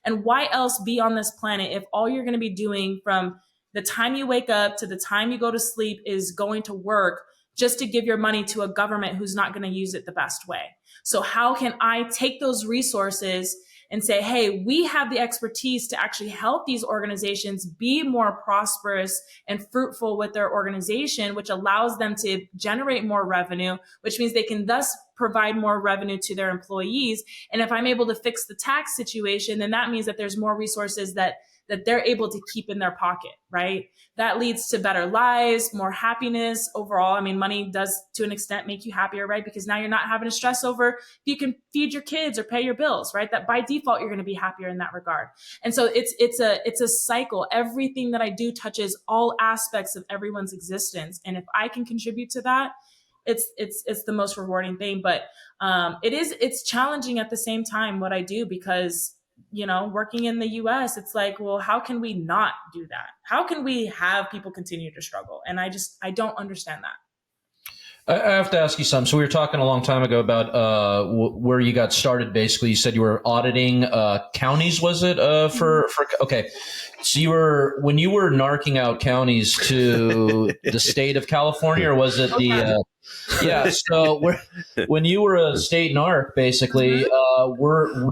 And why else be on this planet if all you're going to be doing from the time you wake up to the time you go to sleep is going to work just to give your money to a government who's not going to use it the best way? So how can I take those resources and say, hey, we have the expertise to actually help these organizations be more prosperous and fruitful with their organization, which allows them to generate more revenue, which means they can thus provide more revenue to their employees. And if I'm able to fix the tax situation, then that means that there's more resources that they're able to keep in their pocket, right? That leads to better lives, more happiness overall. I mean, money does to an extent make you happier, right? Because now you're not having to stress over if you can feed your kids or pay your bills, right? That by default, you're going to be happier in that regard. And so it's a cycle. Everything that I do touches all aspects of everyone's existence. And if I can contribute to that, it's the most rewarding thing. But it's challenging at the same time what I do, because working in the US, it's like, well, how can we not do that? How can we have people continue to struggle? And I don't understand that. I have to ask you something. So we were talking a long time ago about where you got started. Basically, you said you were auditing counties. Was it for okay? So when you were narking out counties to the state of California, or was it the? Yeah. So when you were a state narc, basically,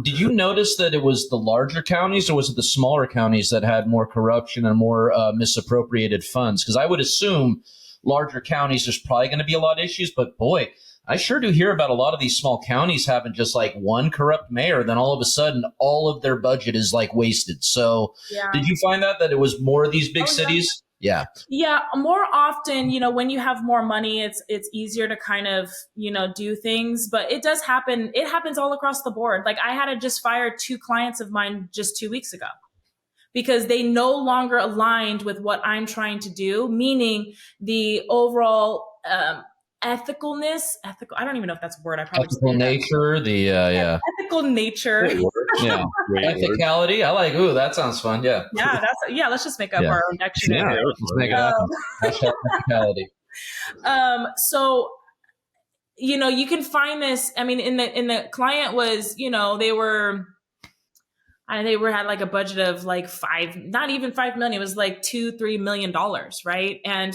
did you notice that it was the larger counties, or was it the smaller counties that had more corruption and more misappropriated funds? Because I would assume larger counties, there's probably going to be a lot of issues, but boy, I sure do hear about a lot of these small counties having just like one corrupt mayor, then all of a sudden all of their budget is like wasted. So Did you find that it was more of these big cities? Yeah. Yeah. More often, when you have more money, it's easier to kind of, do things, but it does happen. It happens all across the board. Like I had to just fire 2 clients of mine just 2 weeks ago, because they no longer aligned with what I'm trying to do, meaning the overall ethicalness. I don't even know if that's a word. I probably ethical nature. Ethical nature. Yeah, ethicality. I like. Ooh, that sounds fun. Yeah. Yeah. Let's just make up our own dictionary. Yeah, let's make it happen. Ethicality. So you can find this. I mean, in the client was, they had like a budget of like not even $5 million. It was like $2-3 million. Right. And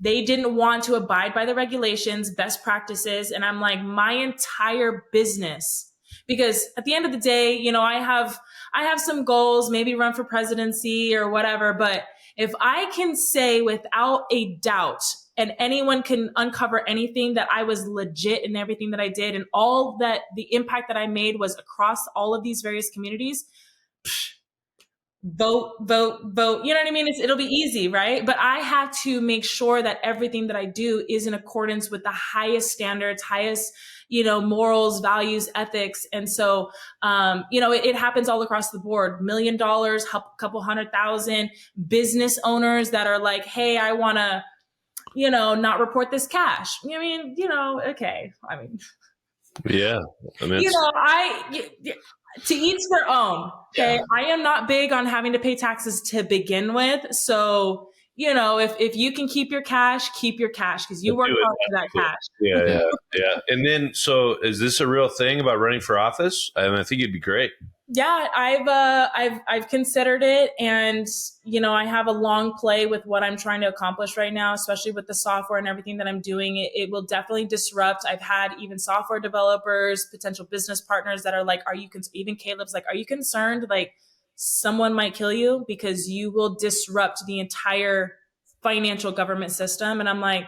they didn't want to abide by the regulations, best practices. And I'm like, my entire business, because at the end of the day, I have some goals, maybe run for presidency or whatever. But if I can say without a doubt, and anyone can uncover anything, that I was legit in everything that I did, and all that the impact that I made was across all of these various communities, vote. You know what I mean? It'll be easy, right? But I have to make sure that everything that I do is in accordance with the highest standards, highest, morals, values, ethics. And so, it happens all across the board. $1 million, couple 100,000 business owners that are like, hey, I want to, not report this cash. I mean, okay. I mean, yeah. I mean, to each their own. Okay. Yeah. I am not big on having to pay taxes to begin with. So, if you can keep your cash, because you work hard for that cash. Yeah. And then, so is this a real thing about running for office? I mean, I think it'd be great. Yeah, I've considered it, and I have a long play with what I'm trying to accomplish right now, especially with the software and everything that I'm doing. It will definitely disrupt. I've had even software developers, potential business partners that are like, even Caleb's like, are you concerned like someone might kill you because you will disrupt the entire financial government system? And I'm like,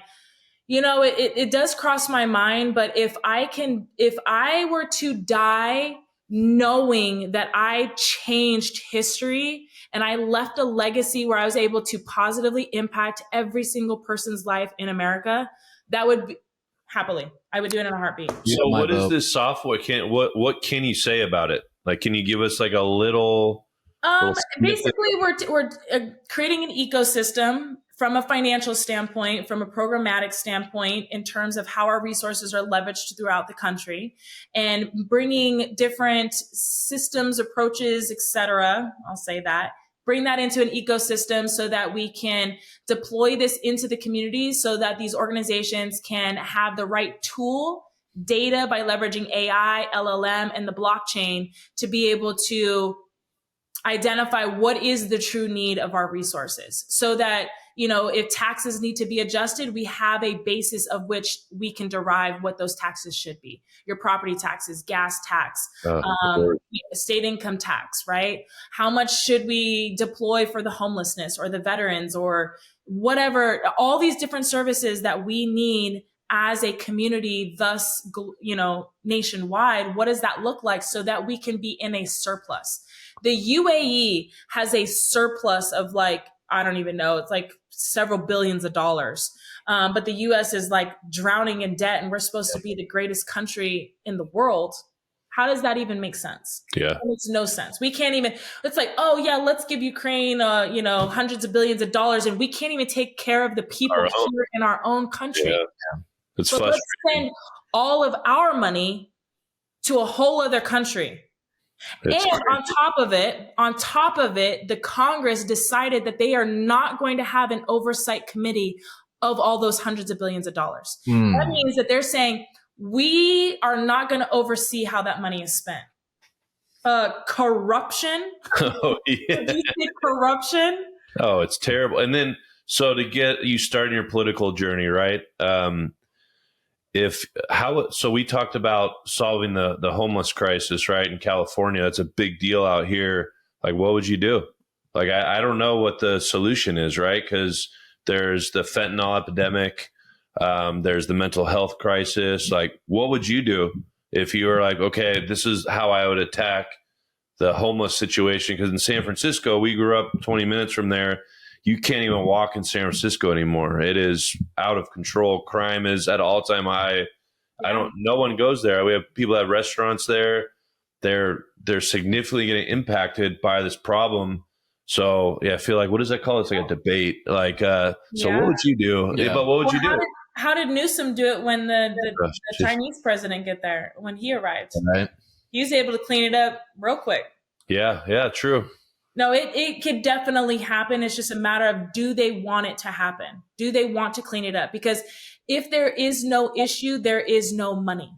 it does cross my mind, but if I were to die knowing that I changed history and I left a legacy where I was able to positively impact every single person's life in America, that would be happily, I would do it in a heartbeat. So what is this software? What can you say about it? Like, can you give us like a little basically we're creating an ecosystem from a financial standpoint, from a programmatic standpoint, in terms of how our resources are leveraged throughout the country, and bringing different systems, approaches, etc. I'll say that. Bring that into an ecosystem so that we can deploy this into the community so that these organizations can have the right tool data, by leveraging AI, LLM, and the blockchain to be able to identify what is the true need of our resources, so that, if taxes need to be adjusted, we have a basis of which we can derive what those taxes should be. Your property taxes, gas tax, state income tax, right? How much should we deploy for the homelessness or the veterans or whatever, all these different services that we need as a community, thus, nationwide. What does that look like so that we can be in a surplus? The UAE has a surplus of I don't even know, it's like several billions of dollars. But the US is drowning in debt, and we're supposed to be the greatest country in the world. How does that even make sense? Yeah. It makes no sense. We can't even, it's oh yeah, let's give Ukraine, hundreds of billions of dollars, and we can't even take care of the people here in our own country. Yeah. It's frustrating. Let's spend all of our money to a whole other country. It's and crazy. on top of it, the Congress decided that they are not going to have an oversight committee of all those hundreds of billions of dollars. That means that they're saying, we are not going to oversee how that money is spent. Corruption. Oh, yeah. Did you say corruption? Oh, it's terrible. And then, so to get you starting your political journey, right? So we talked about solving the homeless crisis, right? In California, it's a big deal out here. What would you do? I don't know what the solution is, right? Because there's the fentanyl epidemic. There's the mental health crisis. What would you do if you were okay, this is how I would attack the homeless situation? Because in San Francisco, we grew up 20 minutes from there. You can't even walk in San Francisco anymore. It is out of control. Crime is at an all-time high. No one goes there. We have people that have restaurants there. They're significantly getting impacted by this problem. So yeah, I feel what does that call? It's a debate. So what would you do? Yeah. But what would you do? How did Newsom do it when the Chinese president get there, when he arrived? Right. He was able to clean it up real quick. Yeah, true. No, it could definitely happen. It's just a matter of, do they want it to happen? Do they want to clean it up? Because if there is no issue, there is no money.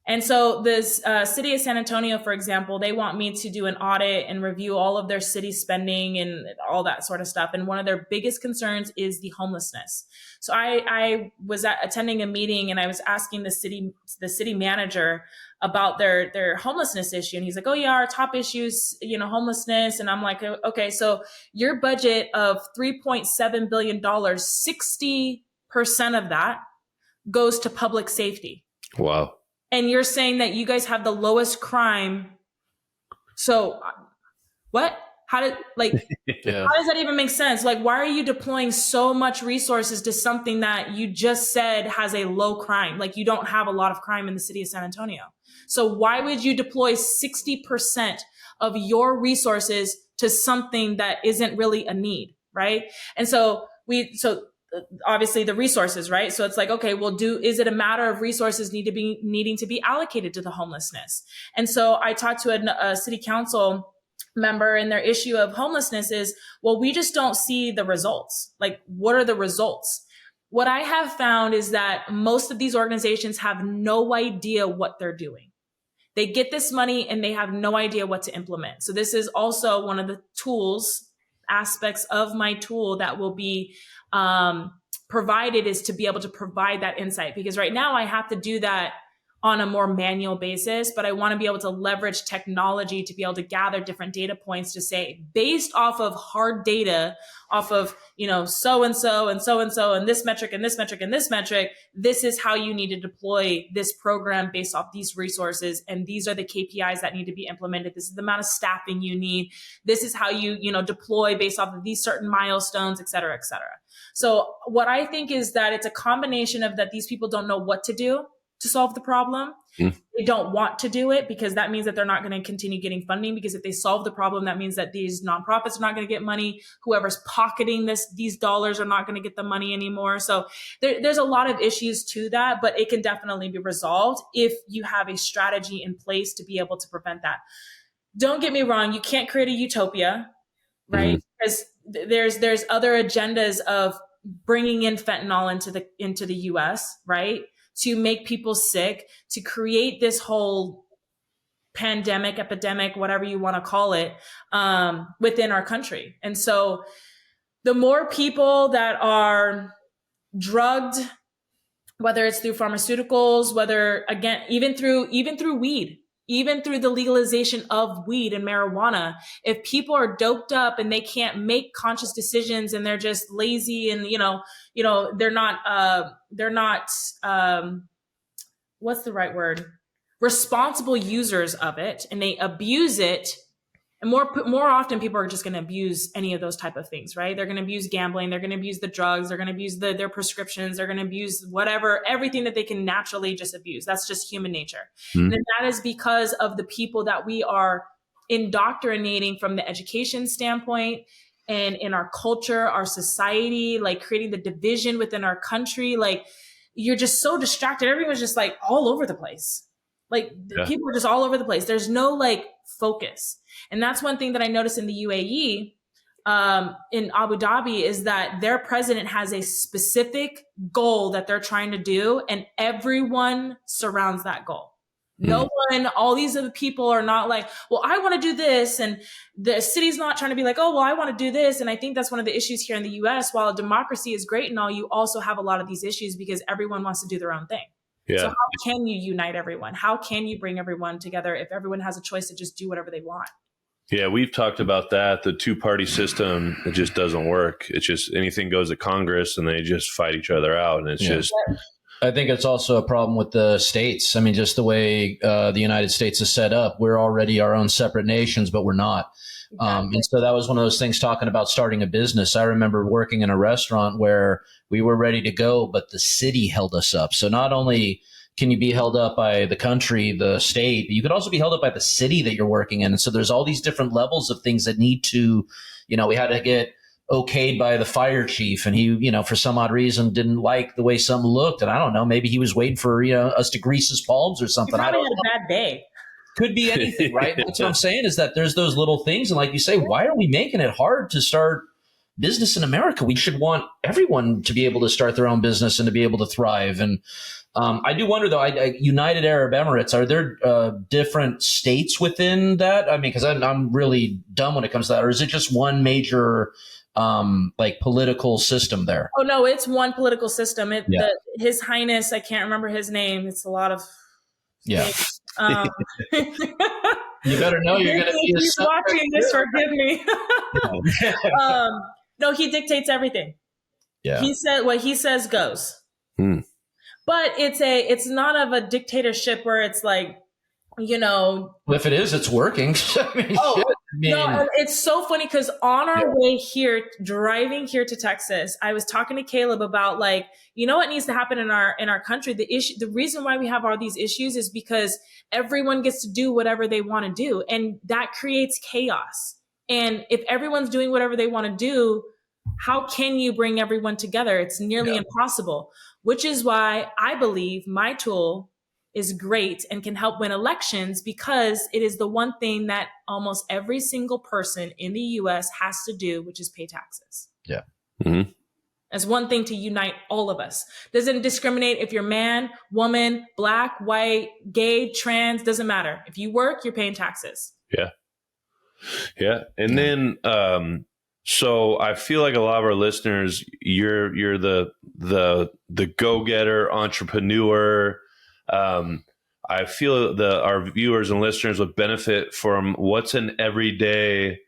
And so this city of San Antonio, for example, they want me to do an audit and review all of their city spending and all that sort of stuff. And one of their biggest concerns is the homelessness. So I was attending a meeting, and I was asking the city manager about their homelessness issue. And he's like, oh yeah, our top issues, homelessness. And I'm like, okay, so your budget of $3.7 billion, 60% of that goes to public safety. Wow. And you're saying that you guys have the lowest crime. So what? How does that even make sense? Why are you deploying so much resources to something that you just said has a low crime? You don't have a lot of crime in the city of San Antonio. So why would you deploy 60% of your resources to something that isn't really a need, right? And so obviously the resources, right? So it's okay, well, is it a matter of resources needing to be allocated to the homelessness? And so I talked to a city council member, and their issue of homelessness is, well, we just don't see the results. What are the results? What I have found is that most of these organizations have no idea what they're doing. They get this money and they have no idea what to implement. So this is also one of the aspects of my tool that will be provided, is to be able to provide that insight. Because right now I have to do that on a more manual basis, but I want to be able to leverage technology to be able to gather different data points to say, based off of hard data, off of, so-and-so and so-and-so and this metric and this metric and this metric, this is how you need to deploy this program based off these resources. And these are the KPIs that need to be implemented. This is the amount of staffing you need. This is how you, deploy based off of these certain milestones, et cetera, et cetera. So what I think is that it's a combination of that these people don't know what to do to solve the problem. They don't want to do it, because that means that they're not going to continue getting funding, because if they solve the problem, that means that these nonprofits are not going to get money. Whoever's pocketing these dollars are not going to get the money anymore. So there's a lot of issues to that, but it can definitely be resolved if you have a strategy in place to be able to prevent that. Don't get me wrong. You can't create a utopia, right? Because there's other agendas of bringing in fentanyl into the US, right? to make people sick, to create this whole pandemic, epidemic, whatever you want to call it, within our country. And so the more people that are drugged, whether it's through pharmaceuticals, whether again, even through weed, even through the legalization of weed and marijuana, if people are doped up and they can't make conscious decisions and they're just lazy and, they're not, what's the right word? Responsible users of it, and they abuse it. And more often, people are just going to abuse any of those type of things, right? They're going to abuse gambling. They're going to abuse the drugs. They're going to abuse their prescriptions. They're going to abuse everything that they can naturally just abuse. That's just human nature. Mm-hmm. And that is because of the people that we are indoctrinating from the education standpoint and in our culture, our society, like creating the division within our country. Like, you're just so distracted. Everyone's just like all over the place. Like people are just all over the place. There's no like focus. And that's one thing that I noticed in the UAE, in Abu Dhabi, is that their president has a specific goal that they're trying to do, and everyone surrounds that goal. No one, all these other people are not like, well, I want to do this. And the city's not trying to be like, oh, well, I want to do this. And I think that's one of the issues here in the US. While democracy is great and all, you also have a lot of these issues because everyone wants to do their own thing. Yeah. So how can you unite everyone? How can you bring everyone together if everyone has a choice to just do whatever they want? Yeah, we've talked about that. The two-party system, it just doesn't work. It's just anything goes to Congress and they just fight each other out. And it's just... I think it's also a problem with the states. I mean, just the way the United States is set up, we're already our own separate nations, but we're not. And so that was one of those things talking about starting a business. I remember working in a restaurant where we were ready to go, but the city held us up. So not only can you be held up by the country, the state, but you could also be held up by the city that you're working in. And so there's all these different levels of things that need to, we had to get okayed by the fire chief, and he, for some odd reason didn't like the way some looked. And I don't know, maybe he was waiting for, us to grease his palms or something. I don't know. Had a bad day. Could be anything, right? That's what I'm saying, is that there's those little things. And like you say, why are we making it hard to start business in America? We should want everyone to be able to start their own business and to be able to thrive. And I do wonder, though, United Arab Emirates, are there different states within that? I mean, because I'm really dumb when it comes to that. Or is it just one major political system there? Oh, no, it's one political system. His Highness, I can't remember his name. It's a lot of... Yeah. You better know you're going to be he's watching this. Forgive me. No, he dictates everything. Yeah. He said what he says goes. But it's not of a dictatorship where it's like, if it is, it's working. No, it's so funny because on our way here, driving here to Texas, I was talking to Caleb about what needs to happen in our country. The reason why we have all these issues is because everyone gets to do whatever they want to do, and that creates chaos. And if everyone's doing whatever they want to do, how can you bring everyone together? It's nearly impossible, which is why I believe my tool is great and can help win elections, because it is the one thing that almost every single person in the US has to do, which is pay taxes. Yeah. Mm-hmm. That's one thing to unite all of us. Doesn't discriminate if you're man, woman, black, white, gay, trans, doesn't matter. If you work, you're paying taxes. Yeah. Yeah. And then, so I feel like a lot of our listeners, you're the go-getter entrepreneur. I feel our viewers and listeners would benefit from what's an everyday,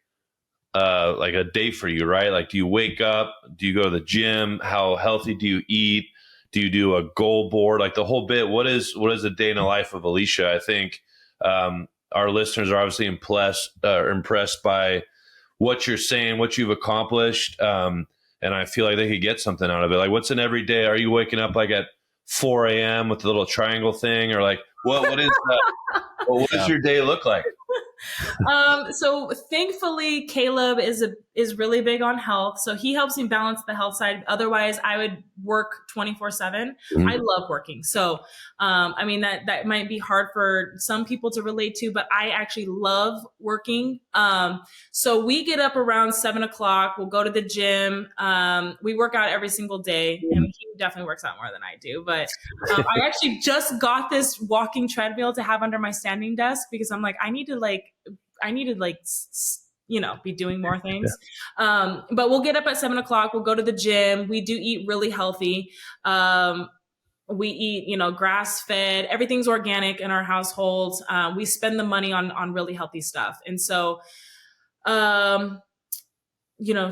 like a day for you, right? Like, do you wake up? Do you go to the gym? How healthy do you eat? Do you do a goal board? Like the whole bit. What is a day in the life of Aleisha? I think our listeners are obviously impressed by what you're saying, what you've accomplished, and I feel like they could get something out of it. Like, what's an everyday? Are you waking up like at 4 a.m. with the little triangle thing, or like what is what does your day look like? So thankfully, Caleb is is really big on health. So he helps me balance the health side. Otherwise, I would work 24/7. I love working. So, I mean, that might be hard for some people to relate to, but I actually love working. So we get up around 7 o'clock. We'll go to the gym. We work out every single day. I mean, he definitely works out more than I do, but I actually just got this walking treadmill to have under my standing desk because I'm like, I need to be doing more things. But we'll get up at 7 o'clock. We'll go to the gym. We do eat really healthy. We eat, grass fed, everything's organic in our household. We spend the money on really healthy stuff. And so,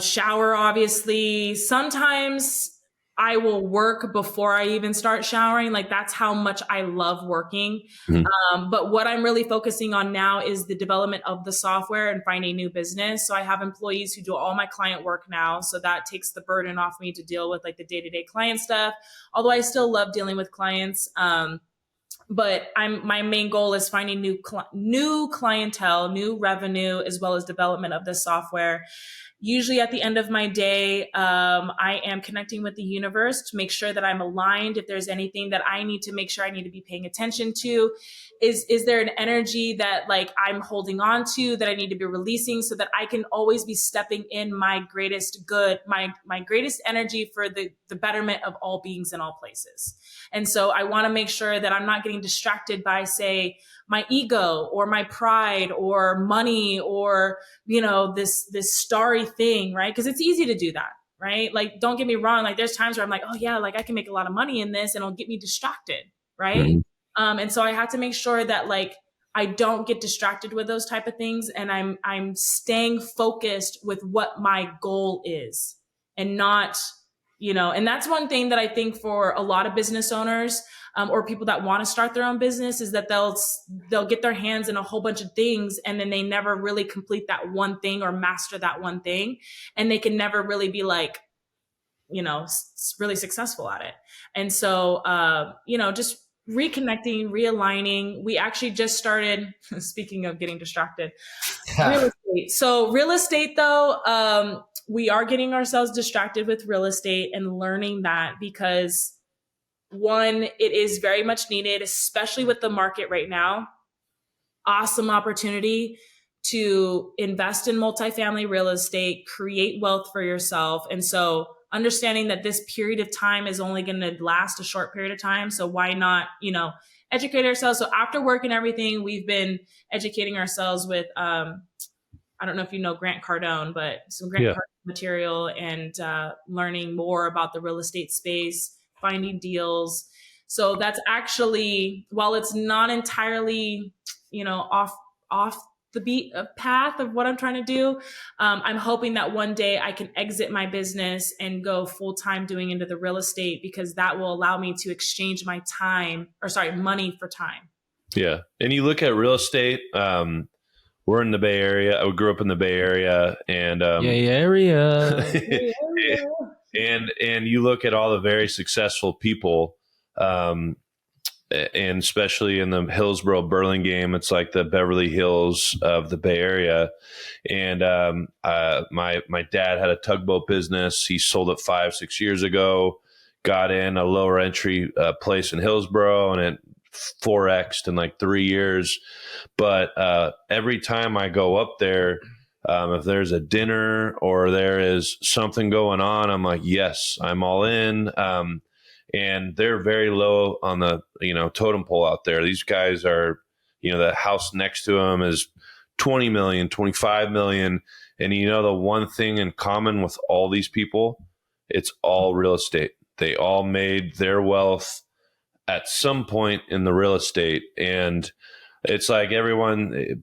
shower, obviously. Sometimes I will work before I even start showering. Like, that's how much I love working. But what I'm really focusing on now is the development of the software and finding new business. So I have employees who do all my client work now. So that takes the burden off me to deal with like the day-to-day client stuff. Although I still love dealing with clients. But my main goal is finding new clientele, new revenue, as well as development of the software. Usually at the end of my day, I am connecting with the universe to make sure that I'm aligned. If there's anything that I need to make sure I need to be paying attention to, is there an energy that like I'm holding on to that I need to be releasing so that I can always be stepping in my greatest good, my greatest energy for the betterment of all beings in all places. And so I want to make sure that I'm not getting distracted by, say, my ego or my pride or money or, this starry thing, right? Because it's easy to do that, right? Like, don't get me wrong. Like, there's times where I'm like, oh yeah, like I can make a lot of money in this and it'll get me distracted, right? And so I have to make sure that like I don't get distracted with those type of things, and I'm staying focused with what my goal is, and not, and that's one thing that I think for a lot of business owners, or people that want to start their own business, is that they'll get their hands in a whole bunch of things and then they never really complete that one thing or master that one thing, and they can never really be like, really successful at it. And so, just reconnecting, realigning. We actually just started, speaking of getting distracted, real estate. So real estate though, we are getting ourselves distracted with real estate and learning that, because one, it is very much needed, especially with the market right now. Awesome opportunity to invest in multifamily real estate, create wealth for yourself. And so understanding that this period of time is only going to last a short period of time. So why not, educate ourselves? So after work and everything, we've been educating ourselves with, I don't know if you know Grant Cardone, but some Grant Cardone material, and learning more about the real estate space, finding deals. So that's actually, while it's not entirely, off the beat path of what I'm trying to do, I'm hoping that one day I can exit my business and go full-time doing into the real estate, because that will allow me to exchange my money for time. Yeah. And you look at real estate, we're in the Bay Area. I grew up in the Bay Area, and and you look at all the very successful people, and especially in the Hillsborough Burlingame, it's like the Beverly Hills of the Bay Area. And my dad had a tugboat business. He sold it 5-6 years ago, got in a lower entry place in Hillsborough, and it 4x'd in like 3 years. But every time I go up there, if there's a dinner or there is something going on, I'm like, yes, I'm all in. And they're very low on the, totem pole out there. These guys are, the house next to them is 20 million, 25 million. And the one thing in common with all these people, it's all real estate. They all made their wealth at some point in the real estate. And it's like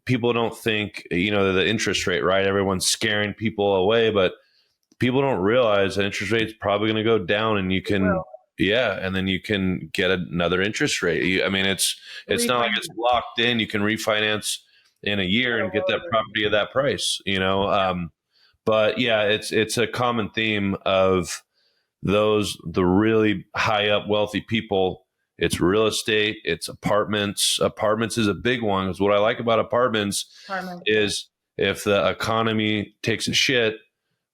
people don't think, the interest rate, right? Everyone's scaring people away, but people don't realize that interest rate is probably going to go down, and you can, and then you can get another interest rate. It's not like it's locked in. You can refinance in a year and get that property at that price, but yeah, it's a common theme of the really high up wealthy people. It's real estate, it's apartments. Apartments is a big one, because what I like about apartments is if the economy takes a shit,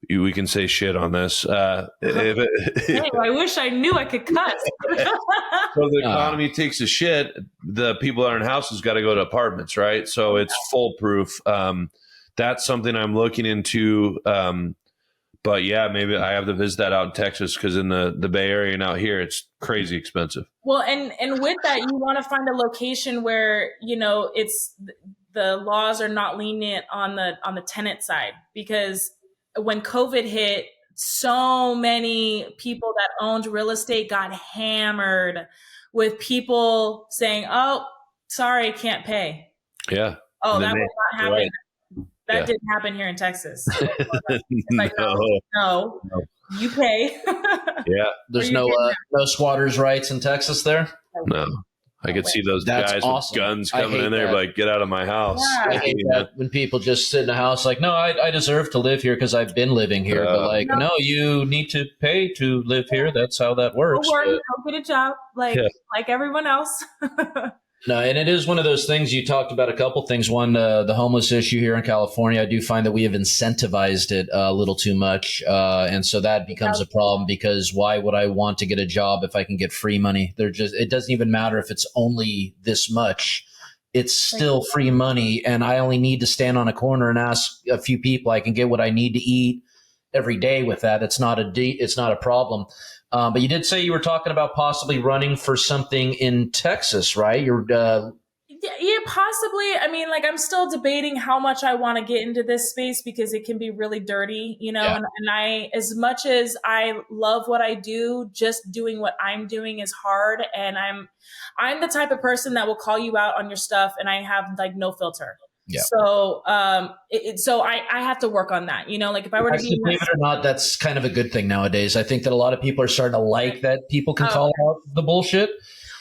we can say shit on this. Hey, I wish I knew I could cuss. So the economy takes a shit. The people that are in houses got to go to apartments, right? So it's foolproof. That's something I'm looking into. But yeah, maybe I have to visit that out in Texas, because in the Bay Area and out here, it's crazy expensive. Well, and with that, you want to find a location where, it's the laws are not lenient on the tenant side, because when COVID hit, so many people that owned real estate got hammered with people saying, "Oh, sorry, can't pay." Yeah. Oh, that will not happen. Right. That didn't happen here in Texas. It's like, no, you pay. Yeah. There's no squatters' rights in Texas there? No. I could see those guys with guns coming in there, like, get out of my house. Yeah. I hate that when people just sit in a house like, no, I deserve to live here because I've been living here. But like, no, you need to pay to live here. That's how that works. Go work, go get a job, like everyone else. No, and it is one of those things. You talked about a couple things. One, the homeless issue here in California. I do find that we have incentivized it a little too much. And so that becomes a problem, because why would I want to get a job if I can get free money? It doesn't even matter if it's only this much. It's still free money. And I only need to stand on a corner and ask a few people. I can get what I need to eat every day with that. It's not a problem. But you did say you were talking about possibly running for something in Texas, right? Yeah, possibly. I mean, like, I'm still debating how much I want to get into this space, because it can be really dirty, and I, as much as I love what I do, just doing what I'm doing is hard. And I'm the type of person that will call you out on your stuff, and I have like no filter. Yeah. So, so I have to work on that. Like, if I were to be, believe it or not, that's kind of a good thing nowadays. I think that a lot of people are starting to like that people can call out the bullshit.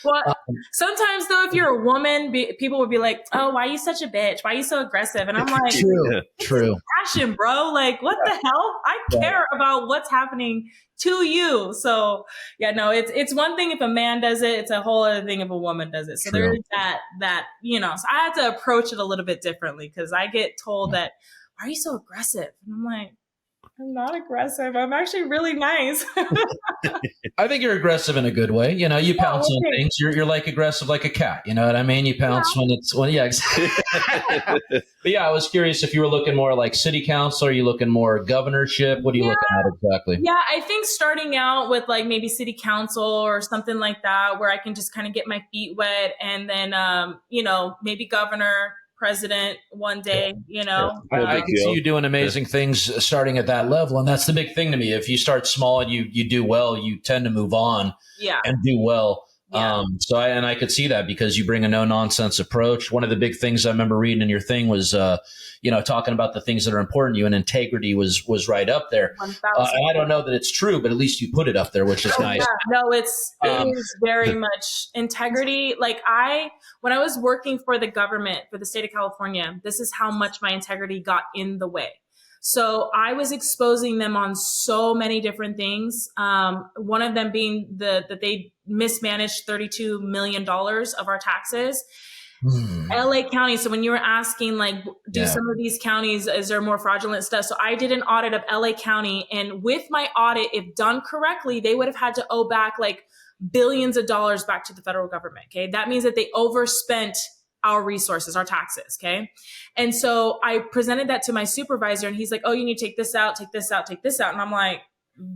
Well, sometimes though, if you're a woman, people would be like, "Oh, why are you such a bitch? Why are you so aggressive?" And I'm like, "True, passion, bro. Like, what the hell? I care about what's happening to you." So, yeah, no, it's one thing if a man does it; it's a whole other thing if a woman does it. So there is that So I have to approach it a little bit differently, because I get told that, "Why are you so aggressive?" And I'm like, I'm not aggressive. I'm actually really nice. I think you're aggressive in a good way. You pounce on things. You're like aggressive like a cat. You know what I mean? You pounce when exactly. But yeah, I was curious if you were looking more like city council. Are you looking more governorship? What are you looking at exactly? Yeah, I think starting out with like maybe city council or something like that, where I can just kind of get my feet wet, and then maybe governor, president one day, I can see you doing amazing things starting at that level. And that's the big thing to me. If you start small and you do well, you tend to move on and do well. Yeah. I could see that, because you bring a no nonsense approach. One of the big things I remember reading in your thing was, talking about the things that are important to you, and integrity was right up there. And I don't know that it's true, but at least you put it up there, which is nice. Yeah. No, it is very much integrity. Like when I was working for the government, for the state of California, this is how much my integrity got in the way. So I was exposing them on so many different things. One of them being that they mismanaged $32 million of our taxes. LA County. So when you were asking, like, do some of these counties, is there more fraudulent stuff? So I did an audit of LA County, and with my audit, if done correctly, they would have had to owe back like billions of dollars back to the federal government. Okay. That means that they overspent our resources, our taxes. Okay. And so I presented that to my supervisor, and he's like, "Oh, you need to take this out, take this out, take this out." And I'm like,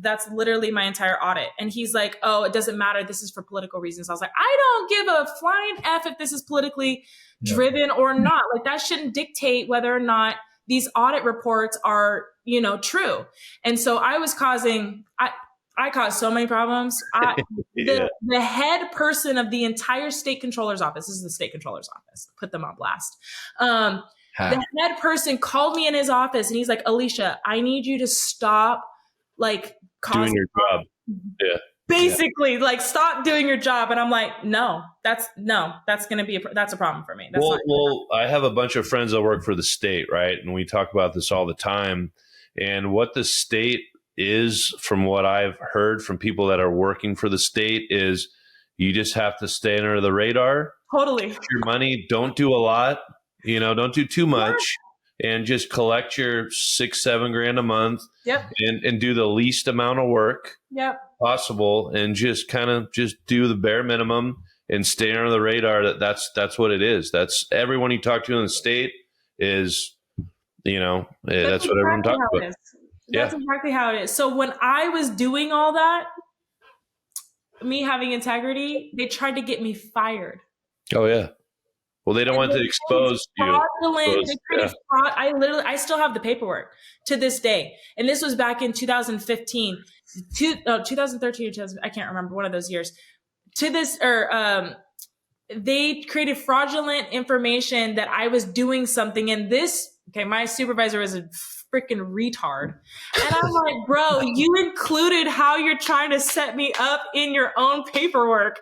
that's literally my entire audit. And he's like, "Oh, it doesn't matter. This is for political reasons." I was like, I don't give a flying F if this is politically driven or not. Like, that shouldn't dictate whether or not these audit reports are, true. And so I was I caused so many problems. The head person of the entire state controller's office, this is the state controller's office, put them on blast. The head person called me in his office, and he's like, "Aleisha, I need you to stop like doing your job." Yeah. Basically, like, stop doing your job. And I'm like, no, that's going to be that's a problem for me. That's well, I have a bunch of friends that work for the state, right? And we talk about this all the time. And what the state is, from what I've heard from people that are working for the state, is you just have to stay under the radar. Totally. Your money, don't do a lot, don't do too much. and just collect your $6-7 grand a month. Yep. And do the least amount of work possible, and just kind of just do the bare minimum and stay under the radar. That's what it is. That's everyone you talk to in the state is, that's what everyone talks about. That's exactly how it is. So when I was doing all that, me having integrity, they tried to get me fired. Oh yeah. Well, they don't want to expose you. I still have the paperwork to this day. And this was back in 2015, 2013 or 2000, I can't remember, one of those years. They created fraudulent information that I was doing something. And my supervisor was a freaking retard. And I'm like, bro, you included how you're trying to set me up in your own paperwork.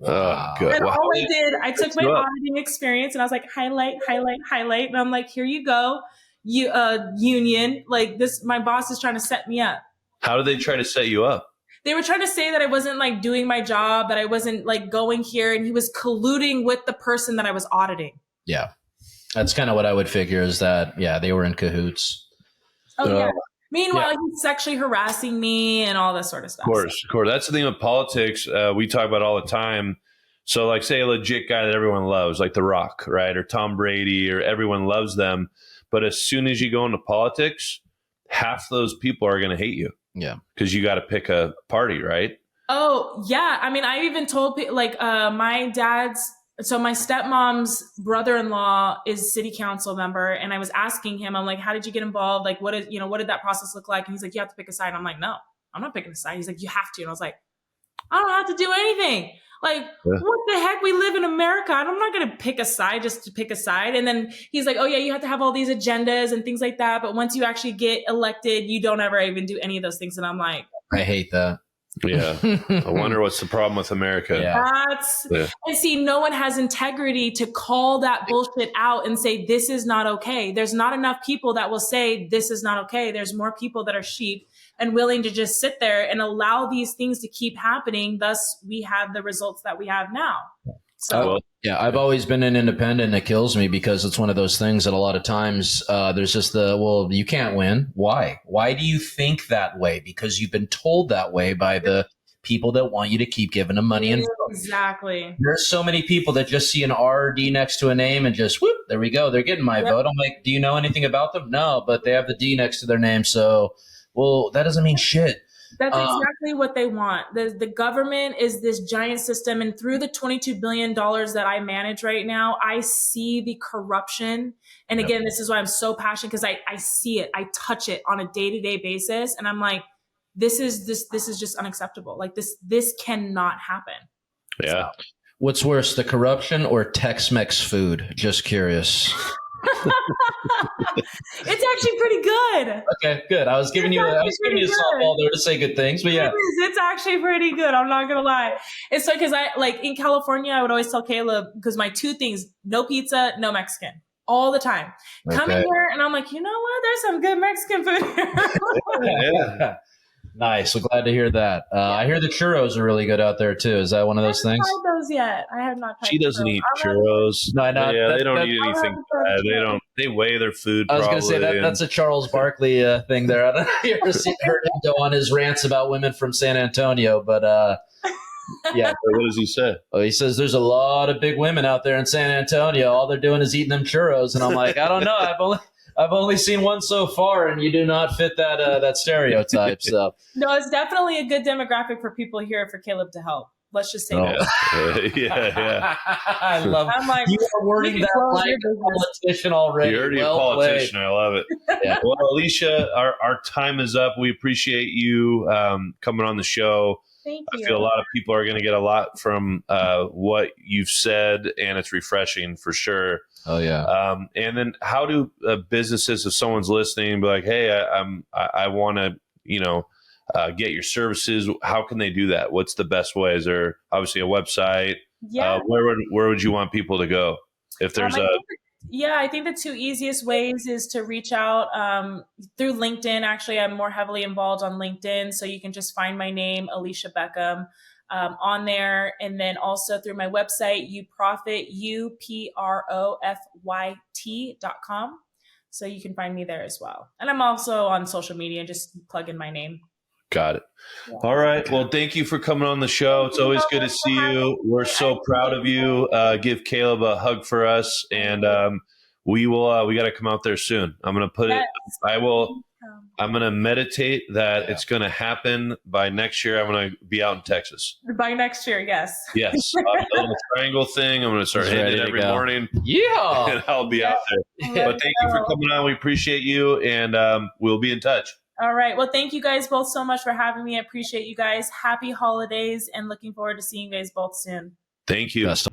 Oh, good. And all I did, I took my auditing experience and I was like, highlight. And I'm like, here you go. Union, like this, my boss is trying to set me up. How did they try to set you up? They were trying to say that I wasn't like doing my job, that I wasn't like going here. And he was colluding with the person that I was auditing. Yeah. That's kind of what I would figure is that, they were in cahoots. Oh, yeah. Meanwhile, he's sexually harassing me and all this sort of stuff. Of course. That's the thing with politics. We talk about all the time. So like say a legit guy that everyone loves, like The Rock, right? Or Tom Brady, or everyone loves them. But as soon as you go into politics, half those people are going to hate you. Yeah. Because you got to pick a party, right? Oh, yeah. I mean, I even told people my stepmom's brother-in-law is city council member. And I was asking him, I'm like, how did you get involved? Like, what did that process look like? And he's like, you have to pick a side. I'm like, no, I'm not picking a side. He's like, you have to. And I was like, I don't have to do anything. Like, what the heck? We live in America. I'm not going to pick a side just to pick a side. And then he's like, oh yeah, you have to have all these agendas and things like that. But once you actually get elected, you don't ever even do any of those things. And I'm like, I hate that. Yeah. I wonder what's the problem with America. Yeah. And see, no one has integrity to call that bullshit out and say, this is not okay. There's not enough people that will say, this is not okay. There's more people that are sheep and willing to just sit there and allow these things to keep happening. Thus, we have the results that we have now. So, I've always been an independent. It kills me because it's one of those things that a lot of times there's just you can't win. Why? Why do you think that way? Because you've been told that way by the people that want you to keep giving them money. And exactly. There's so many people that just see an RD next to a name and just whoop, there we go. They're getting my vote. I'm like, do you know anything about them? No, but they have the D next to their name. So, that doesn't mean shit. That's exactly what they want. The government is this giant system. And through the $22 billion that I manage right now, I see the corruption. And again, this is why I'm so passionate, because I see it. I touch it on a day-to-day basis. And I'm like, this is just unacceptable. Like this cannot happen. Yeah. So. What's worse, the corruption or Tex-Mex food? Just curious. It's actually pretty good. Okay, good. I was giving you a softball there to say good things, but yeah. It's actually pretty good. I'm not gonna lie. It's so because I like in California, I would always tell Caleb, because my two things: no pizza, no Mexican, all the time. Okay. Come in here, and I'm like, you know what? There's some good Mexican food here. Yeah. Nice. We're glad to hear that. I hear the churros are really good out there too. Is that one of those things? I haven't tried those yet. I have not tried. She doesn't eat churros. No, they don't eat anything bad. They don't. They weigh their food. I was going to say that's a Charles Barkley thing there. I don't know if you ever heard him go on his rants about women from San Antonio, but yeah. What does he say? Oh, he says there's a lot of big women out there in San Antonio. All they're doing is eating them churros, and I'm like, I don't know. I've only seen one so far, and you do not fit that stereotype. So no, it's definitely a good demographic for people here for Caleb to help. Let's just say that. Yeah. I love it. I'm like, you are wording that like a politician already. You're already a politician. I love it. Yeah. Well, Aleisha, our time is up. We appreciate you coming on the show. Thank you. I feel a lot of people are going to get a lot from what you've said, and it's refreshing for sure. Oh yeah. And then how do businesses, if someone's listening, be like, hey, I want to, get your services. How can they do that? What's the best way? Is there obviously a website? Yeah. Where would you want people to go if there's I think the two easiest ways is to reach out through LinkedIn. Actually, I'm more heavily involved on LinkedIn. So you can just find my name, Aleisha Beckum, on there. And then also through my website, uprofit.com. So you can find me there as well. And I'm also on social media, just plug in my name. Got it. Yeah. All right. Well, thank you for coming on the show. It's always good to see you. We're so proud of you. give Caleb a hug for us, and we got to come out there soon. I'm going to put it. I'm going to meditate that it's going to happen by next year. I'm going to be out in Texas. By next year, yes. Yes. I'm doing the triangle thing. I'm going to start hitting it every morning. Yeah. And I'll be out there. But thank you for coming on. We appreciate you, and we'll be in touch. All right. Well, thank you guys both so much for having me. I appreciate you guys. Happy holidays, and looking forward to seeing you guys both soon. Thank you. Best.